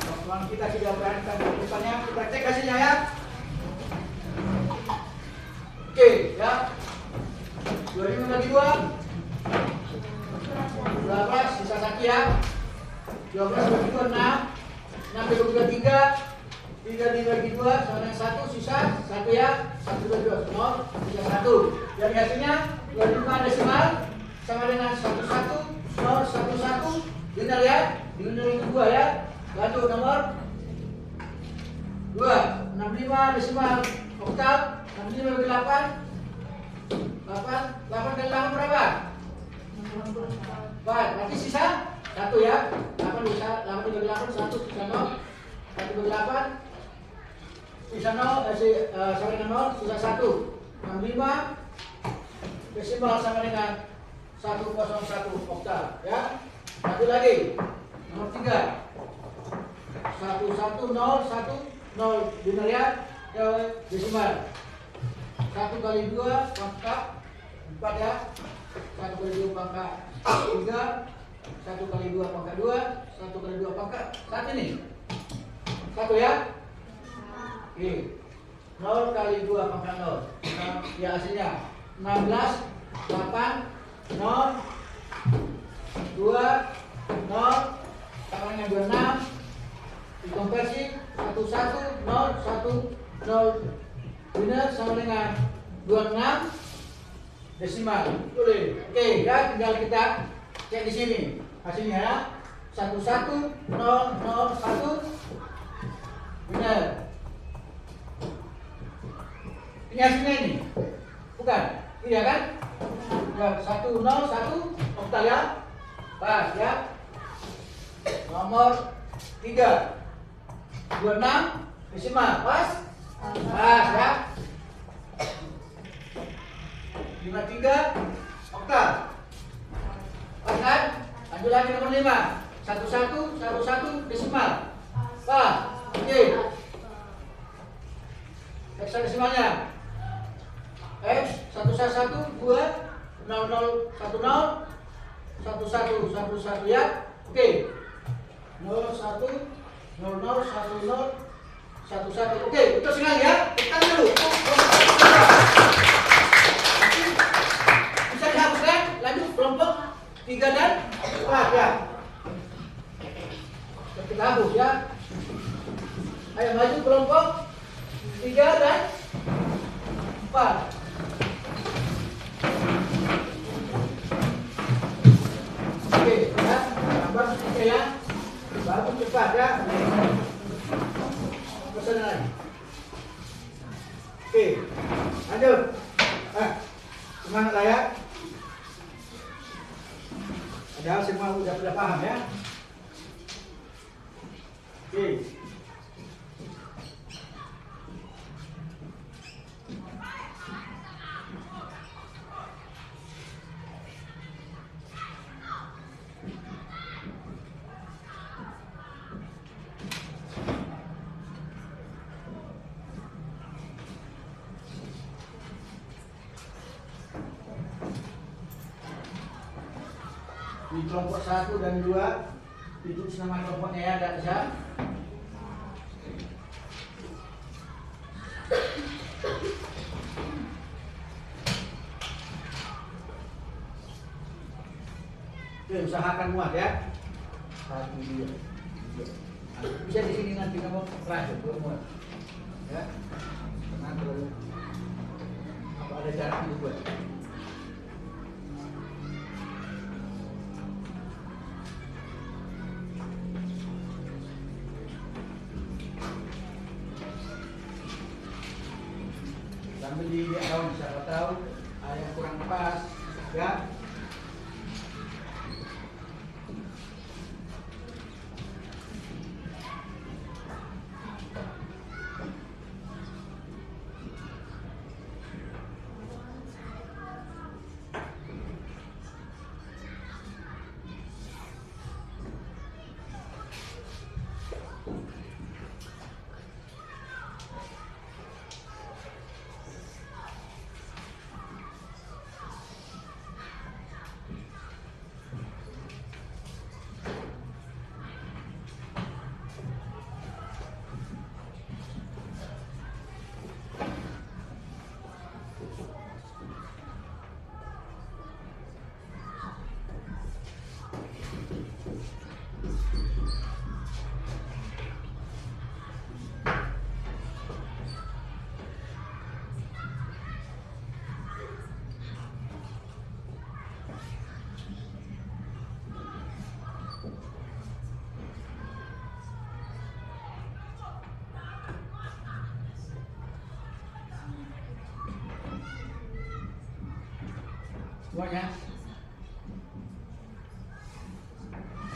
Teman kita sudah berangkat ke depannya. Kita cek hasilnya ya. Oke, ya. 25 bagi 2. 12 sisa satu ya. 12 bagi 2 6. 6 bagi 2 3. 3 dibagi 2 sama dengan 1 sisa 1 ya. 1 bagi 2 0 sisa 1. Jadi hasilnya 25 desimal sama dengan 11 0 11. Benar ya? Benar itu 2 ya. Lanjut nomor 2. 65 desimal oktav. 65 bagi 8. 8 kali 8 berapa? 4. Berarti sisa 1 ya. 8 bisa 8 bagi 8 1 sisa 0. 1 bagi 8 sisa 0, sama dengan 0, sisa 1. 65 desimal sama dengan 101 oktal ya. Satu lagi, nomor 3. 11010 biner ya, desimal. 1 kali 2 pangkat 4 ya. 1 kali 2 pangkat 3. 1 kali 2 pangkat 2. 1 kali 2 pangkat 1 ini. 1 ya. Oke. 0 kali 2 pangkat 0. Ya hasilnya 16 8 0 2 0 sama dengan 26. Dikonversi 1 1 0 1 0 biner sama dengan 26 desimal. Boleh. Oke, ya tinggal kita cek di sini. Hasilnya ya. 1 1 0 0 1 benar. Ini hasilnya ini. Bukan? Iya kan? Ya, 1 0 1 oktal ya. Pas ya. Nomor 3 26 desimal. Pas? Pas ya. 53 oktal. Pas kan? Lanjut lagi nomor 5. 11 11 desimal. Pas. Oke. Heksadesimalnya. X 111 2 00 10 11 11 ya. Oke. 01 00 10 11. Oke, betul sekali ya. Tekan dulu. Bisa dihapuskan. Lanjut kelompok 3 dan 4 ya. Kita hapus ya. Ayo maju kelompok 3 dan 4. Oke ya. Gambar sedikit ya. Bagus cepat ya. Pesan lagi. Oke, lanjut. Semangat lah ya. Padahal semua udah paham ya. Oke. Di kelompok 1 dan 2 ditulis nama kelompoknya ya, ada bisa. Oke, usahakan muat ya. 1 2. Bisa di sini nanti kamu terakhir muat. Ya. Karena kalau apa ada cara itu buat. Sambil di awal siapa tahu ada yang kurang pas ya. Semuanya.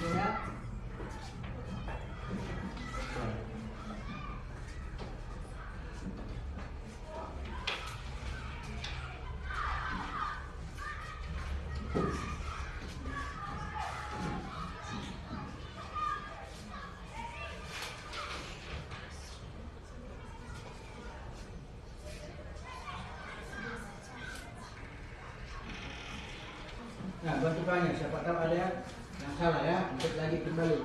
Semuanya. bantu tanya, siapa tahu ada yang salah ya, untuk lagi kembali.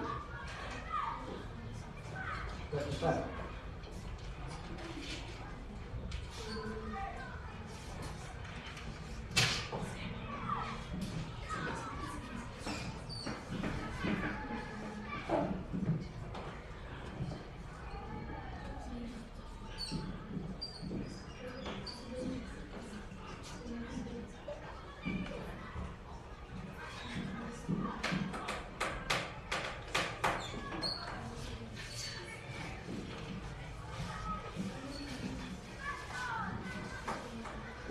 Cepat.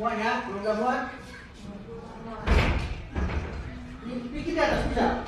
Muat ya, belum dah muat. Ini kita atas bisa.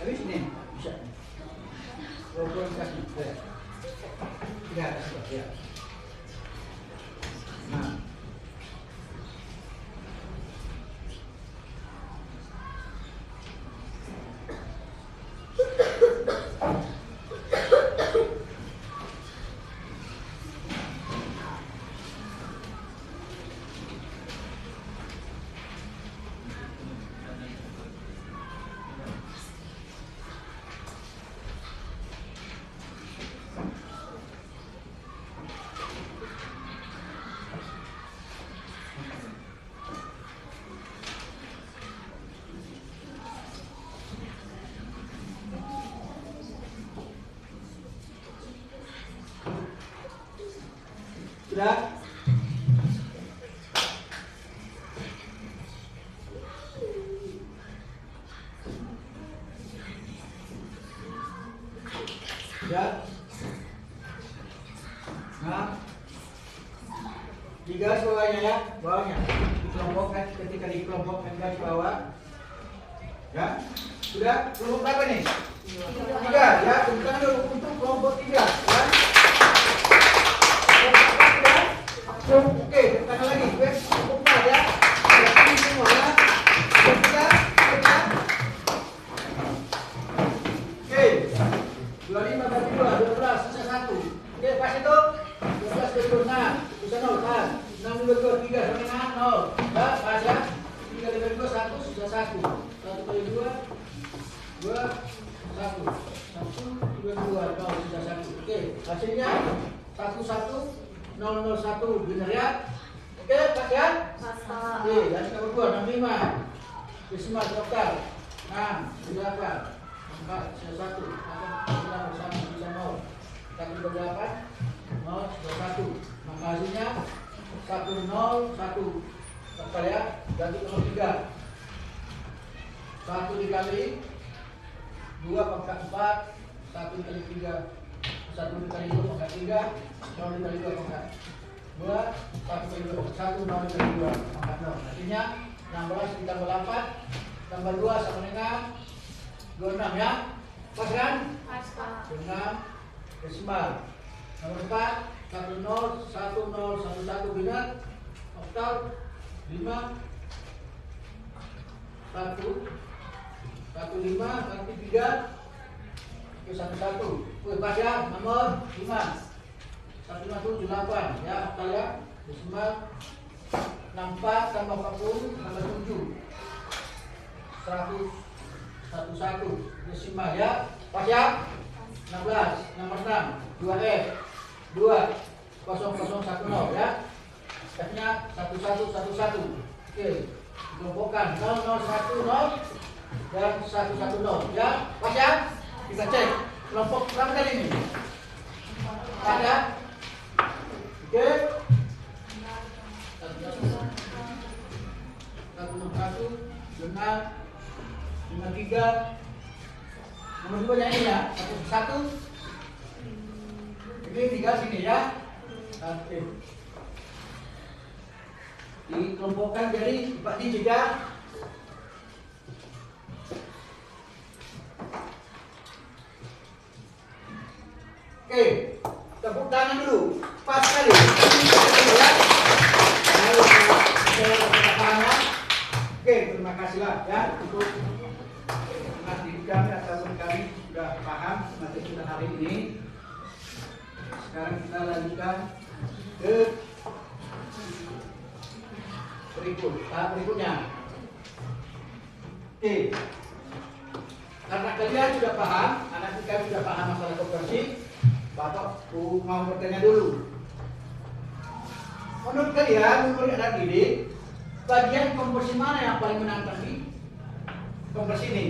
Habis ni bisa. Kalau kasih ya. Tidak ada sebab ya. Nah. Sudah? Sudah? Nah, digaris bawahnya ya, bawahnya dikelompokkan, ketika dikelompokkan garis bawah ya, sudah kelompok berapa nih? 3 ya, bukan untuk kelompok 3 ya. Oke, tekan lagi, kelompok 4 ya. Ini semua ya. Oke, 25 bagi 2, 12, sisa 1. Oke, pas itu 12 bagi 2, nah, bisa 0 kan. 6 bagi 2, 3, sama dengan 0. Ya, pas ya. 3 bagi 2, 1, sisa 1. 1 bagi 2, 2, 1. 1, 2, 2, 0, sisa 1. Oke, hasilnya 1, 1, 001, benar ya? Oke, pas ya? Oke, dan kita berdua 65. Desimal total 6, 8, 4, sisa 1, 9, 1, sisa 0. 1, 28, 0, sisa 1. Maka hasilnya 1, 0, 1. Total ya? Ganti nomor 3. 1 dikali 2 pangkat 4, 1 dikali 3. 1 dikali 2 pangkat 3, 0 dikali 2 pangkat 2, 1 dikali 2 pangkat 1, 0 dikali 2 pangkat 0. Artinya 16 ditambah 8 tambah 2 sama dengan 26 ya. Pas kan? Pas, Pak. 6 desimal. Nomor 4 1, 0, 1, 0, 1, 1 benar. Oktal 5 1 1, 5 nanti 3 1, 1. Pas ya, nomor 5 1, 5, 7, 8 ya, oktal ya. Desimal 64 tambah 40 tambah 7 100 1, 1 desimal ya. Pas ya. 16 nomor 6 2F 2 0, 0, 1, 0 ya. F-nya 1, 1, 1, 1. Oke, kelompokkan 0, 0, 1, 0 dan 110 ya. Pas ya? Kita cek kelompok berapa tadi ini? Ada? Oke. 161 dengan 53. Nomor 2 nya ini ya. 1 ini 3 sini ya. Oke. Dikelompokkan jadi 4 digit ya. Oke, tepuk tangan dulu. Pas sekali. Ya. Oke, terima kasihlah ya untuk didik kami ataupun kami sudah paham materi kita hari ini. Sekarang kita lanjutkan ke berikutnya. Oke, karena kalian sudah paham, anak kita sudah paham masalah konversi, Bapak mau bertanya dulu. Menurut kalian, menurut anak didik, bagian konversi mana yang paling menantang di konversi ini?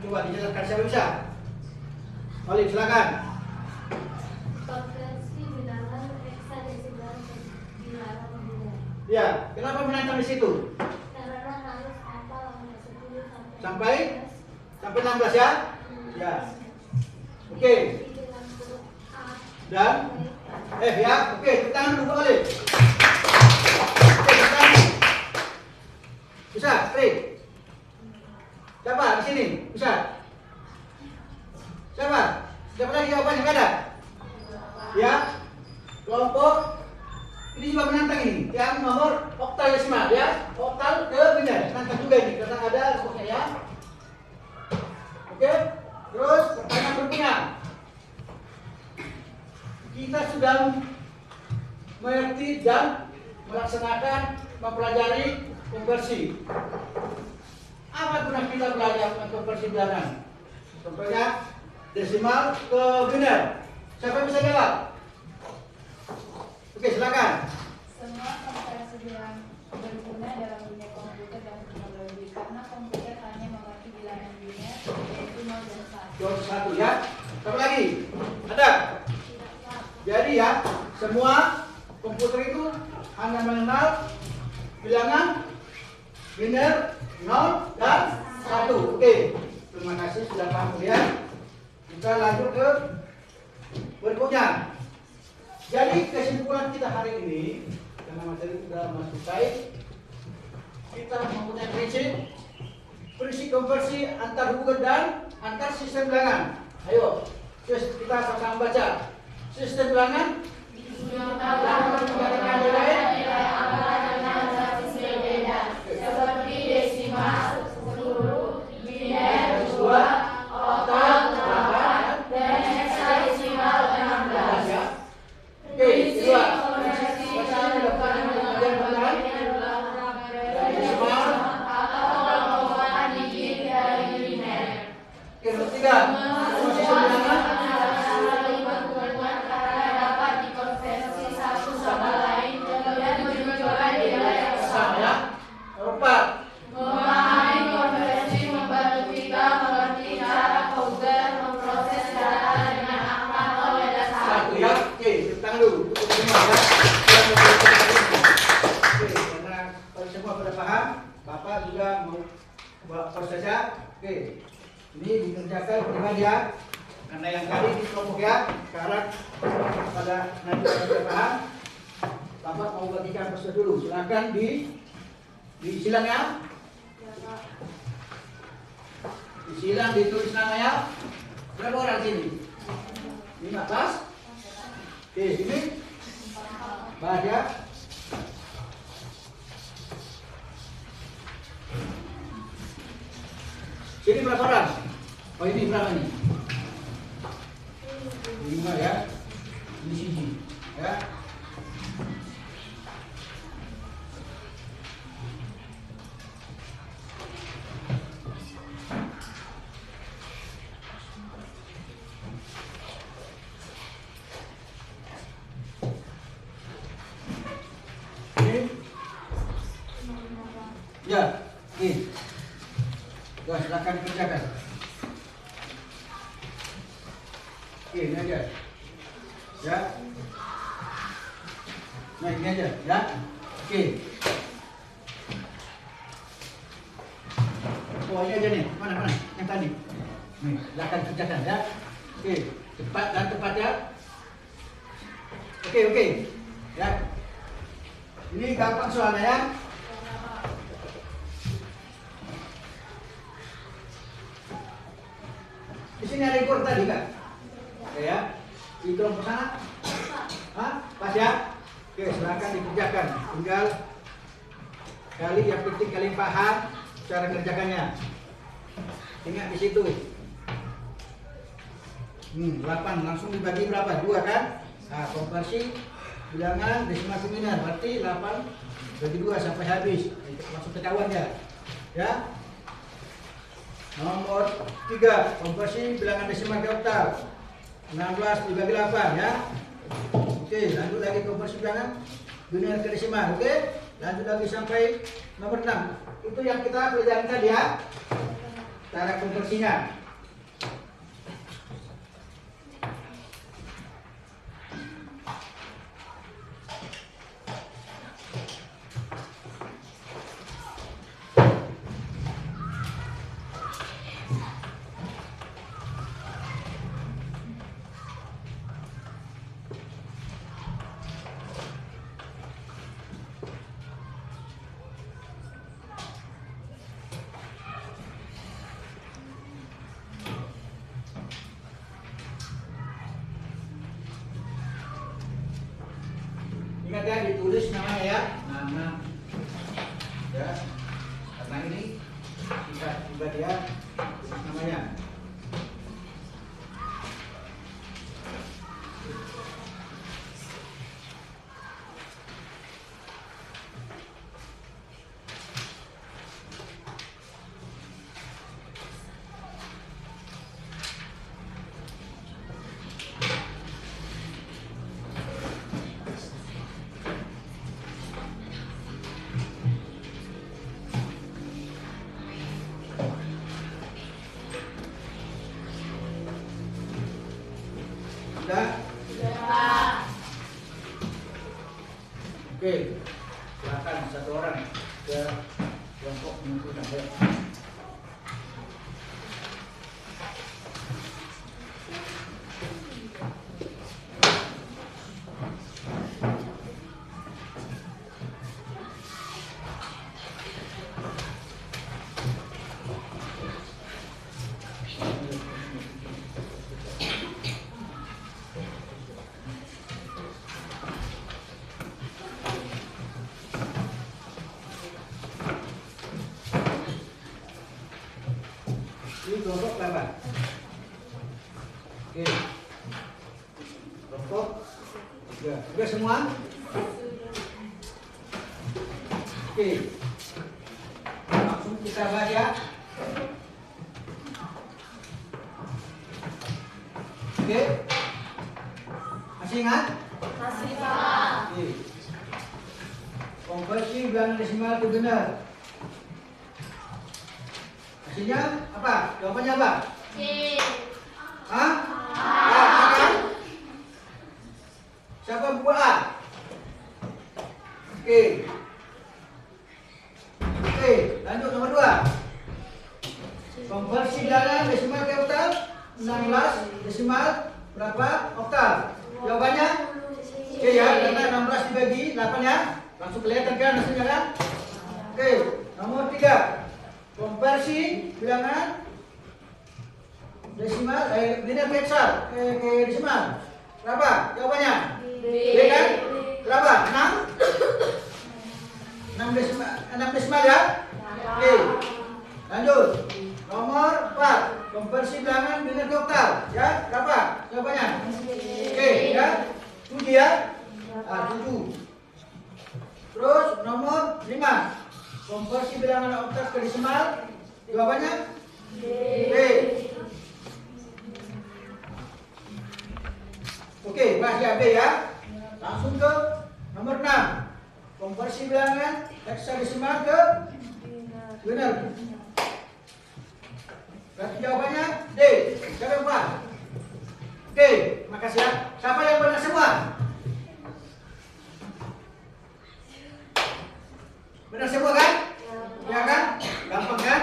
Coba dijelaskan secara bisa. Oleh silakan. Konversi bilangan heksadesimal bilangan biner. Ya, kenapa menantang di situ? Karena harus hafal angka 10 Sampai 16 ya? Ya. Oke. Dan ya, oke, tangan dulu boleh. Oke, tangan. Bisa, Tri. Siapa di sini? Bisa. Siapa? Siapa lagi jawabannya? Enggak ada? Ya. Kelompok ini juga menantang ini. Yang nomor oktal desimal ya. Oktal ke biner. Menantang juga ini karena ada kelompoknya ya. Oke. Terus pertanyaan berikutnya. Kita sudah mengerti dan melaksanakan mempelajari konversi. Apa guna kita belajar konversi bilangan? Contohnya desimal ke biner. Siapa yang bisa jawab? Oke, silakan. Semua konversi bilangan berguna dalam dunia komputer dan teknologi karena komputer hanya mengerti bilangan biner yaitu 0 dan 1. 1 ya. Satu lagi. Ada? Jadi ya, semua komputer itu hanya mengenal bilangan biner 0 dan 1. Oke. Terima kasih sudah paham ya. Kita lanjut ke berikutnya. Jadi kesimpulan kita hari ini karena materi sudah masuk baik, kita mempunyai prinsip konversi antar hubungan dan antar sistem bilangan. Ayo, kita sama-sama baca. Sistem bilangan menggunakan nilai seperti desimal 10, biner 2, oktal 8, dan heksadesimal 16. ya. Oke, kedua. Bacaan dilakukan dengan bagian bagian desimal. Oke, nomor 3. Sistem bilangan sama ya. Nomor 4. Memahami konversi membantu kita mengerti cara komputer memproses data dengan angka 0 dan 1. 1 ya. Oke, tangan dulu. Cukup semua ya. Oke, karena kalau semua sudah paham, Bapak juga mau buat prosesnya. Oke. Ini dikerjakan pribadi ya. Karena yang tadi di kelompok ya. Sekarang pada nanti sudah paham. Bapak mau bagikan proses dulu. Silakan disilang ya. Disilang, ditulis namanya. Berapa orang sini? 15. Oke, sini. Bahas ya. Sini berapa orang? Oh, ini berapa nih? 5 ya. Ini sini ya. Ya, oke. Ya, silakan aja. Ya. Nah, ini aja, ya. Oke. Oh, ini aja nih. Mana? Yang tadi. Nih, silakan kerjakan ya. Oke, cepat dan tepat ya. Oke. Ya. Ini gampang soalnya ya. Di sini ada ekor tadi kan? Oke ya. Di kelompok sana? Hah? Pas ya? Oke, silakan dikerjakan. Tinggal yang penting kalian paham cara kerjakannya. Ingat di situ. 8 langsung dibagi berapa? 2 kan? Nah, konversi bilangan desimal ke minor berarti 8 bagi 2 sampai habis. Itu langsung ketahuan ya. Ya. Nomor 3, konversi bilangan desimal ke oktav. 16 dibagi 8 ya. Oke, lanjut lagi konversi bilangan biner ke desimal. Oke, lanjut lagi sampai nomor 6. Itu yang kita pelajari tadi ya. Cara konversinya. Ingat ya, ditulis namanya ya, nama ya, karena ini kita juga dia tulis namanya. Sudah? Oke, silakan satu orang ke kelompok menentukan. Ini kelompok berapa? Oke. Kelompok 3. Sudah semua? Oke. Langsung kita baca. Oke. Masih ingat? Masih Pak. Oke. Konversi bilangan desimal itu benar. Hasilnya apa? Jawabannya apa? C. Hah? A kan? Siapa buat A? Oke. Oke, lanjut nomor 2. Konversi bilangan desimal ke oktav 16 desimal berapa oktav? Jawabannya C ya, karena 16 dibagi 8 ya. Langsung kelihatan kan hasilnya kan? Oke, nomor 3. Konversi bilangan desimal biner ke heksal ke desimal berapa? Jawabannya B kan? Berapa? 6 desimal ya? Oke. Lanjut. Nomor 4. Konversi bilangan biner ke oktav ya? Berapa? Jawabannya oke ya? 7 ya? 7. Terus nomor 5. Konversi bilangan oktav ke desimal, jawabannya B. Oke, masih B ya. Langsung ke nomor 6. Konversi bilangan heksadesimal ke biner. Berarti jawabannya D. Siapa yang buat? Oke, makasih ya. Siapa yang benar semua? Benar semua kan? Ya kan? Gampang kan?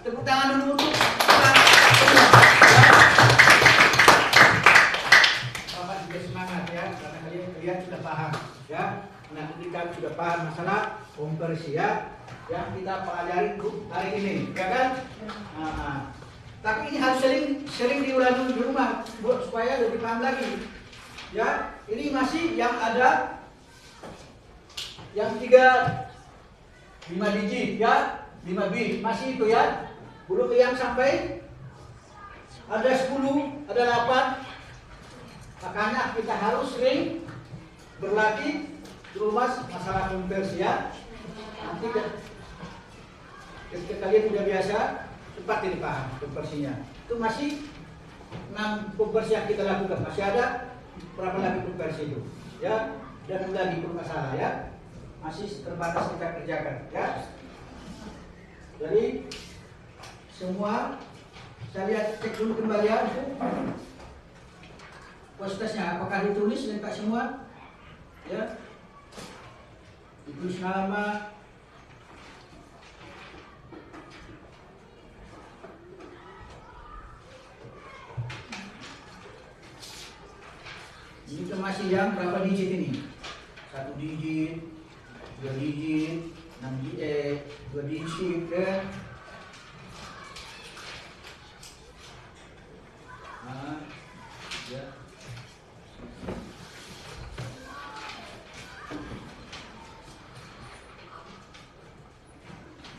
Tepuk tangan dulu untuk Bapak juga semangat ya, karena kalian sudah paham ya. Nah, ketika sudah paham masalah konversi ya, yang kita pelajari hari ini, ya kan? Tapi ini harus sering diulangi di rumah supaya lebih paham lagi. Ya, ini masih yang ada yang 5 digit ya, 5 bit masih itu ya. Belum yang sampai ada 10, ada 8. Makanya kita harus sering berlatih di rumah masalah konversi ya. Nanti ketika kalian sudah biasa, cepat ini paham konversinya. Itu masih 6 konversi yang kita lakukan. Masih ada berapa lagi konversi itu ya, dan lagi bermasalah ya, masih terbatas kita kerjakan ya. Jadi semua saya lihat, cek dulu kembali ya kualitasnya, apakah ditulis lengkap semua ya, ditulis nama, ini masih yang berapa digit ini? 1 digit, 2 digit, 6 digit, 2 digit ya. Nah, ya.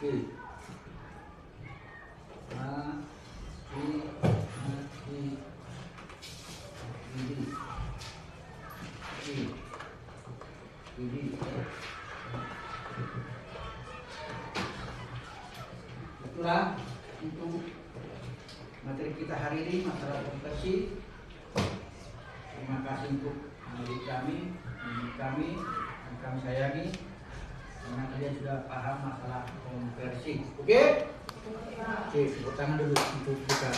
Oke. Nah, itulah untuk materi kita hari ini, masalah konversi. Terima kasih untuk adik kami, yang kami sayangi, karena kalian sudah paham masalah konversi. Oke? Oke, tepuk tangan dulu untuk kita.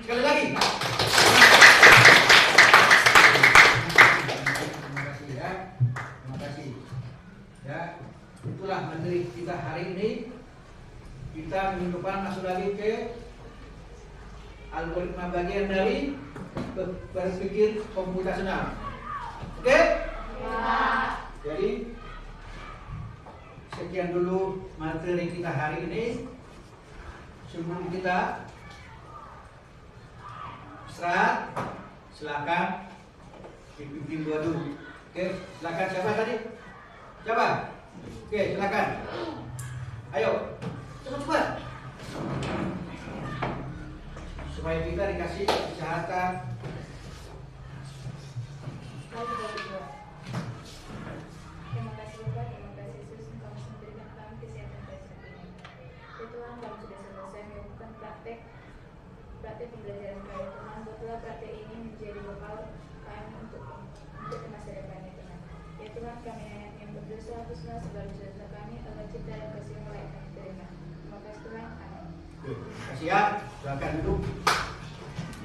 Sekali lagi. Terima kasih ya. Terima kasih. Ya, itulah materi kita hari ini. Kita minggu depan masuk lagi ke algoritma bagian dari berpikir komputasional. Oke? Ya. Jadi sekian dulu materi kita hari ini. Sebelum kita istirahat, silakan dipimpin doa dulu. Oke, silakan. Siapa tadi? Siapa? Oke, silakan. Ayo, cepat-cepat. Supaya kita dikasih kesehatan. Terima kasih Bapak, terima kasih Yesus, Engkau masih memberikan kami kesehatan pada saat ini. Ya Tuhan, kami sudah selesai melakukan praktek pembelajaran kami Tuhan. Buatlah praktek ini menjadi bekal kami untuk masa depannya Tuhan. Ya Tuhan, kami yang berdosa, hapuslah segala dosa kami, agar cinta dan kasih yang layak kami terima. Terima kasih Tuhan, amin. Terima kasih ya, silakan duduk.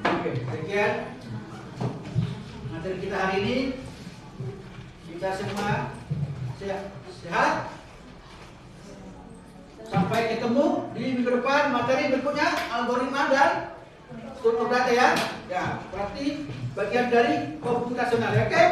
Oke, sekian materi kita hari ini. Kita semua sehat. Sampai ketemu di minggu depan materi berikutnya, algoritma dan struktur data ya. Ya, berarti bagian dari komputasional ya, oke?